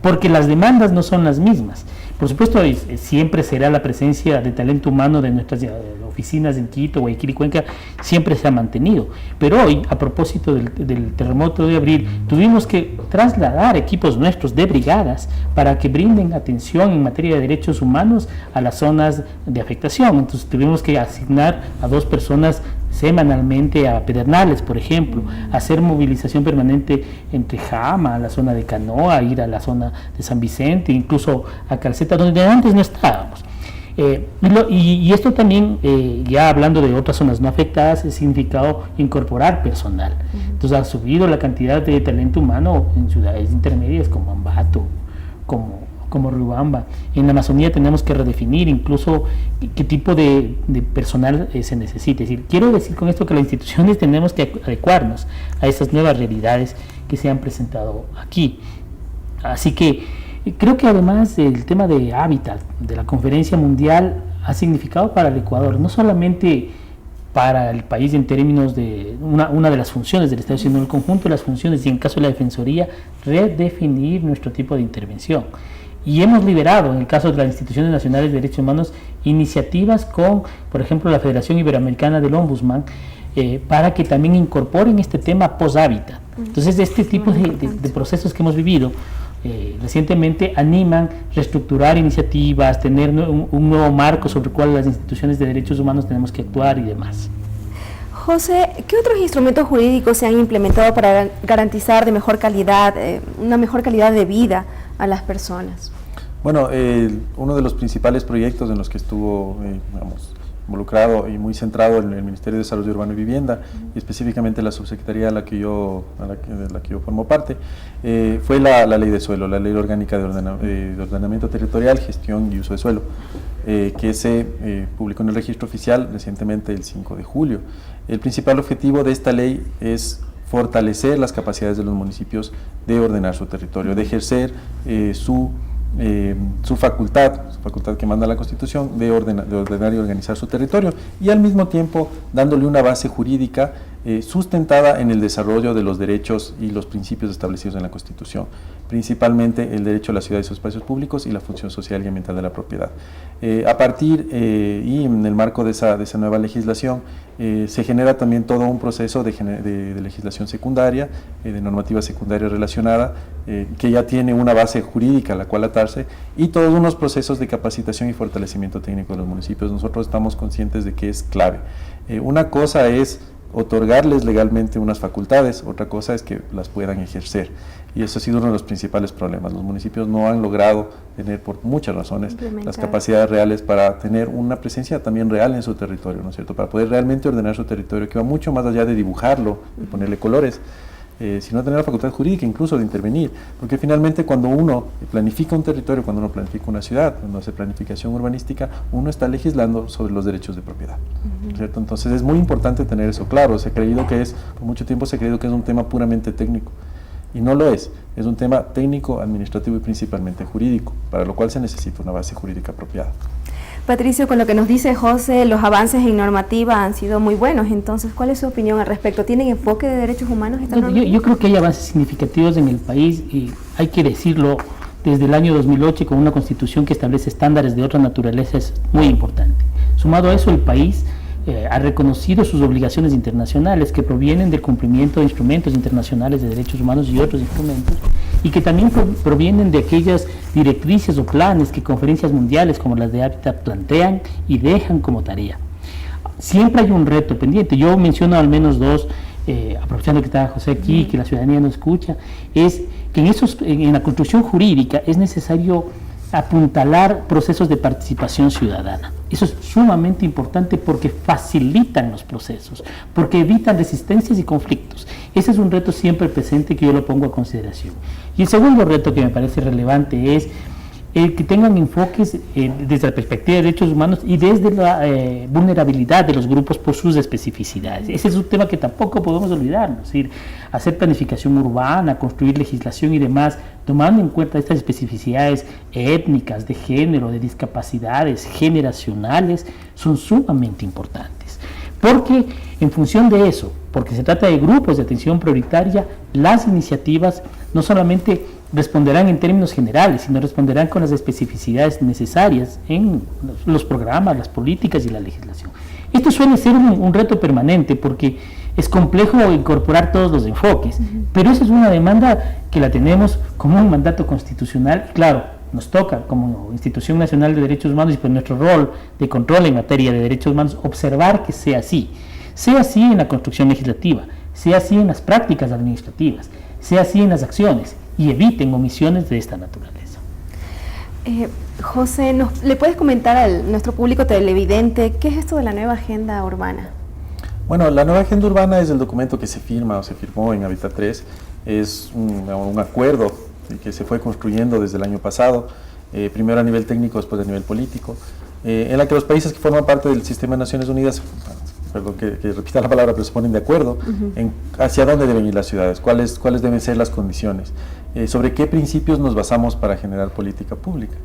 porque las demandas no son las mismas. Por supuesto, siempre será la presencia de talento humano de nuestras oficinas en Quito, Guayaquil y Cuenca, siempre se ha mantenido. Pero hoy, a propósito del terremoto de abril, tuvimos que trasladar equipos nuestros de brigadas para que brinden atención en materia de derechos humanos a las zonas de afectación. Entonces tuvimos que asignar a 2 personas semanalmente a Pedernales, por ejemplo, hacer movilización permanente entre Jama, a la zona de Canoa, ir a la zona de San Vicente, incluso a Calceta, donde antes no estábamos. Y esto también, ya hablando de otras zonas no afectadas, ha significado incorporar personal. Entonces ha subido la cantidad de talento humano en ciudades intermedias como Ambato, como Riobamba. En la Amazonía tenemos que redefinir incluso qué tipo de personal se necesita. Es decir, quiero decir con esto que las instituciones tenemos que adecuarnos a esas nuevas realidades que se han presentado aquí. Así que creo que además el tema de hábitat de la conferencia mundial ha significado para el Ecuador, no solamente para el país en términos de una de las funciones del Estado, sino el conjunto de las funciones y en caso de la Defensoría, redefinir nuestro tipo de intervención. Y hemos liberado, en el caso de las instituciones nacionales de derechos humanos, iniciativas con, por ejemplo, la Federación Iberoamericana del Ombudsman, para que también incorporen este tema post-hábitat. Entonces, este tipo de procesos que hemos vivido recientemente animan reestructurar iniciativas, tener un nuevo marco sobre el cual las instituciones de derechos humanos tenemos que actuar y demás. José, ¿qué otros instrumentos jurídicos se han implementado para garantizar una mejor calidad de vida a las personas? Bueno, uno de los principales proyectos en los que estuvo involucrado y muy centrado en el Ministerio de Desarrollo Urbano y Vivienda, y específicamente la subsecretaría de la que yo formo parte, fue la ley de suelo, la ley orgánica de ordenamiento territorial, gestión y uso de suelo, que se publicó en el registro oficial recientemente el 5 de julio. El principal objetivo de esta ley es fortalecer las capacidades de los municipios de ordenar su territorio, de ejercer su facultad que manda la Constitución de ordenar y organizar su territorio, y al mismo tiempo dándole una base jurídica sustentada en el desarrollo de los derechos y los principios establecidos en la Constitución, principalmente el derecho a la ciudad y sus espacios públicos y la función social y ambiental de la propiedad. A partir y en el marco de esa nueva legislación se genera también todo un proceso de legislación secundaria, de normativa secundaria relacionada, que ya tiene una base jurídica a la cual atarse, y todos unos procesos de capacitación y fortalecimiento técnico de los municipios. Nosotros estamos conscientes de que es clave. Una cosa es otorgarles legalmente unas facultades, otra cosa es que las puedan ejercer, y eso ha sido uno de los principales problemas. Los municipios no han logrado tener, por muchas razones, las capacidades reales para tener una presencia también real en su territorio, ¿no es cierto?, para poder realmente ordenar su territorio, que va mucho más allá de dibujarlo, de ponerle colores, sino tener la facultad jurídica incluso de intervenir, porque finalmente cuando uno planifica un territorio, cuando uno planifica una ciudad, cuando hace planificación urbanística, uno está legislando sobre los derechos de propiedad, ¿cierto? Entonces es muy importante tener eso claro. Por mucho tiempo se ha creído que es un tema puramente técnico, y no lo es un tema técnico, administrativo y principalmente jurídico, para lo cual se necesita una base jurídica apropiada. Patricio, con lo que nos dice José, los avances en normativa han sido muy buenos. Entonces, ¿cuál es su opinión al respecto? ¿Tienen enfoque de derechos humanos esta normativa? Yo creo que hay avances significativos en el país, y hay que decirlo, desde el año 2008 con una constitución que establece estándares de otra naturaleza es muy importante. Sumado a eso, el país ha reconocido sus obligaciones internacionales que provienen del cumplimiento de instrumentos internacionales de derechos humanos y otros instrumentos, y que también provienen de aquellas directrices o planes que conferencias mundiales como las de Hábitat plantean y dejan como tarea. Siempre hay un reto pendiente. Yo menciono al menos dos, aprovechando que está José aquí, que la ciudadanía no escucha, es que en la construcción jurídica es necesario apuntalar procesos de participación ciudadana. Eso es sumamente importante porque facilitan los procesos, porque evitan resistencias y conflictos. Ese es un reto siempre presente que yo lo pongo a consideración. Y el segundo reto que me parece relevante es que tengan enfoques desde la perspectiva de derechos humanos y desde la vulnerabilidad de los grupos por sus especificidades. Ese es un tema que tampoco podemos olvidarnos, es decir, hacer planificación urbana, construir legislación y demás, tomando en cuenta estas especificidades étnicas, de género, de discapacidades generacionales, son sumamente importantes. Porque en función de eso, porque se trata de grupos de atención prioritaria, las iniciativas no solamente responderán en términos generales, sino responderán con las especificidades necesarias en los programas, las políticas y la legislación. Esto suele ser un reto permanente porque es complejo incorporar todos los enfoques, pero esa es una demanda que la tenemos como un mandato constitucional. Claro, nos toca como Institución Nacional de Derechos Humanos y por nuestro rol de control en materia de derechos humanos observar que sea así en la construcción legislativa, sea así en las prácticas administrativas, sea así en las acciones, y eviten omisiones de esta naturaleza. José, ¿le puedes comentar a nuestro público televidente qué es esto de la nueva agenda urbana? Bueno, la nueva agenda urbana es el documento que se firma o se firmó en Hábitat 3, es un acuerdo que se fue construyendo desde el año pasado, primero a nivel técnico, después a nivel político, en la que los países que forman parte del sistema de Naciones Unidas, perdón que repita la palabra, pero se ponen de acuerdo en hacia dónde deben ir las ciudades, cuáles deben ser las condiciones, sobre qué principios nos basamos para generar política pública.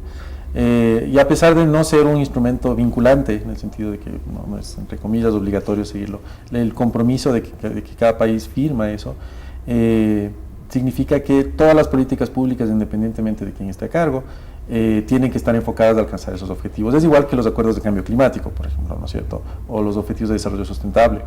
Y a pesar de no ser un instrumento vinculante, en el sentido de que no es, entre comillas, obligatorio seguirlo, el compromiso de que cada país firma eso, significa que todas las políticas públicas, independientemente de quién esté a cargo, tienen que estar enfocadas a alcanzar esos objetivos. Es igual que los acuerdos de cambio climático, por ejemplo, ¿no es cierto? O los objetivos de desarrollo sustentable.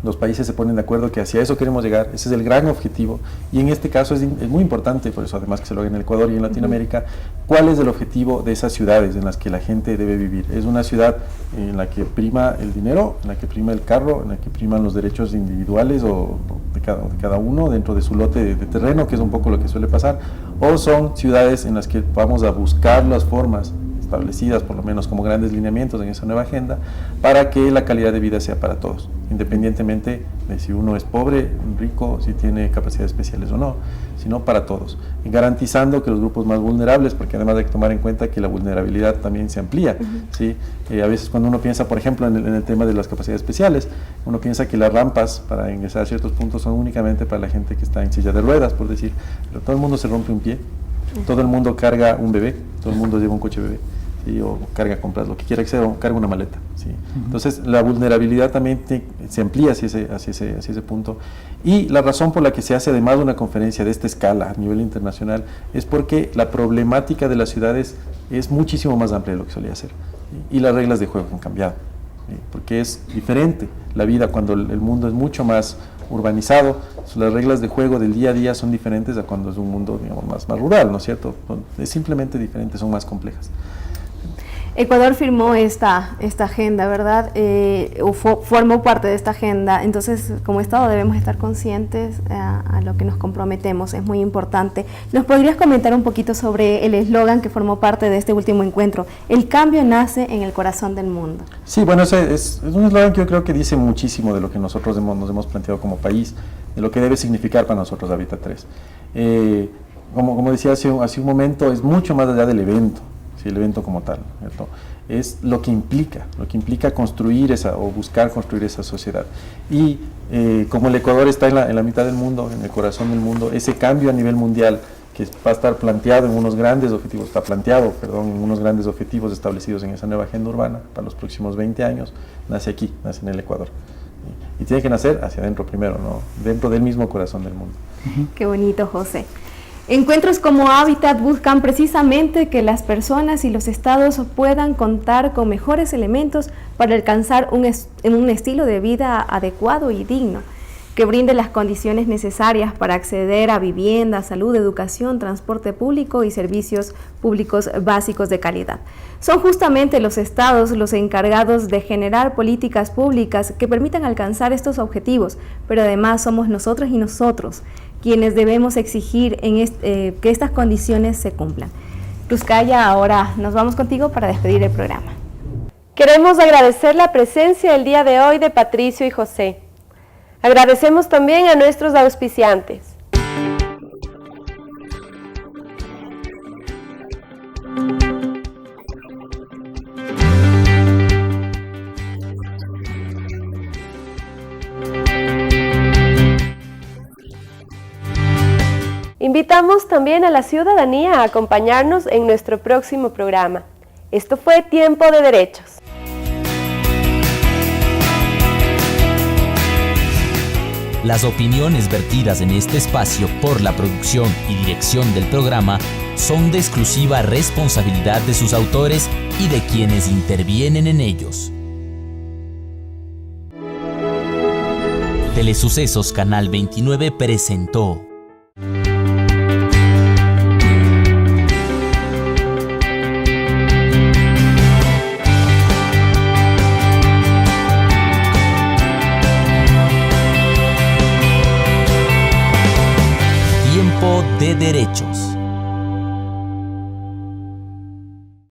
Los países se ponen de acuerdo que hacia eso queremos llegar, ese es el gran objetivo, y en este caso es muy importante, por eso además que se lo haga en el Ecuador y en Latinoamérica, cuál es el objetivo de esas ciudades en las que la gente debe vivir. Es una ciudad en la que prima el dinero, en la que prima el carro, en la que priman los derechos individuales o de cada uno dentro de su lote de terreno, que es un poco lo que suele pasar, o son ciudades en las que vamos a buscar las formas establecidas, por lo menos como grandes lineamientos en esa nueva agenda, para que la calidad de vida sea para todos, independientemente de si uno es pobre, rico, si tiene capacidades especiales o no, sino para todos, y garantizando que los grupos más vulnerables, porque además hay que tomar en cuenta que la vulnerabilidad también se amplía, ¿sí? A veces cuando uno piensa, por ejemplo, en el tema de las capacidades especiales, uno piensa que las rampas para ingresar a ciertos puntos son únicamente para la gente que está en silla de ruedas, por decir, pero todo el mundo se rompe un pie, todo el mundo carga un bebé, todo el mundo lleva un coche bebé, ¿sí? O carga compras, lo que quiera que sea, o carga una maleta, ¿sí? Entonces la vulnerabilidad también se amplía hacia ese punto, y la razón por la que se hace además una conferencia de esta escala a nivel internacional es porque la problemática de las ciudades es muchísimo más amplia de lo que solía ser, ¿sí? Y las reglas de juego han cambiado, ¿sí? Porque es diferente la vida cuando el mundo es mucho más urbanizado, las reglas de juego del día a día son diferentes a cuando es un mundo, digamos, más rural, ¿no es cierto? Es simplemente diferente, son más complejas. Ecuador firmó esta agenda, ¿verdad? O formó parte de esta agenda, entonces como Estado debemos estar conscientes a lo que nos comprometemos, es muy importante. ¿Nos podrías comentar un poquito sobre el eslogan que formó parte de este último encuentro? El cambio nace en el corazón del mundo. Sí, bueno, es un eslogan que yo creo que dice muchísimo de lo que nosotros nos hemos planteado como país, de lo que debe significar para nosotros Hábitat 3. Como decía hace un momento, es mucho más allá del evento. Sí, el evento como tal, ¿cierto? Es lo que implica construir o buscar construir esa sociedad. Y como el Ecuador está en la mitad del mundo, en el corazón del mundo, ese cambio a nivel mundial que va a estar planteado en unos grandes objetivos, en unos grandes objetivos establecidos en esa nueva agenda urbana para los próximos 20 años, nace aquí, nace en el Ecuador. Y tiene que nacer hacia adentro primero, ¿no? Dentro del mismo corazón del mundo. Qué bonito, José. Encuentros como Hábitat buscan precisamente que las personas y los estados puedan contar con mejores elementos para alcanzar un estilo de vida adecuado y digno, que brinde las condiciones necesarias para acceder a vivienda, salud, educación, transporte público y servicios públicos básicos de calidad. Son justamente los estados los encargados de generar políticas públicas que permitan alcanzar estos objetivos, pero además somos nosotros y nosotros quienes debemos exigir que estas condiciones se cumplan. Cruzcaya, ahora nos vamos contigo para despedir el programa. Queremos agradecer la presencia el día de hoy de Patricio y José. Agradecemos también a nuestros auspiciantes. Invitamos también a la ciudadanía a acompañarnos en nuestro próximo programa. Esto fue Tiempo de Derechos. Las opiniones vertidas en este espacio por la producción y dirección del programa son de exclusiva responsabilidad de sus autores y de quienes intervienen en ellos. Telesucesos Canal 29 presentó Tiempo de Derechos.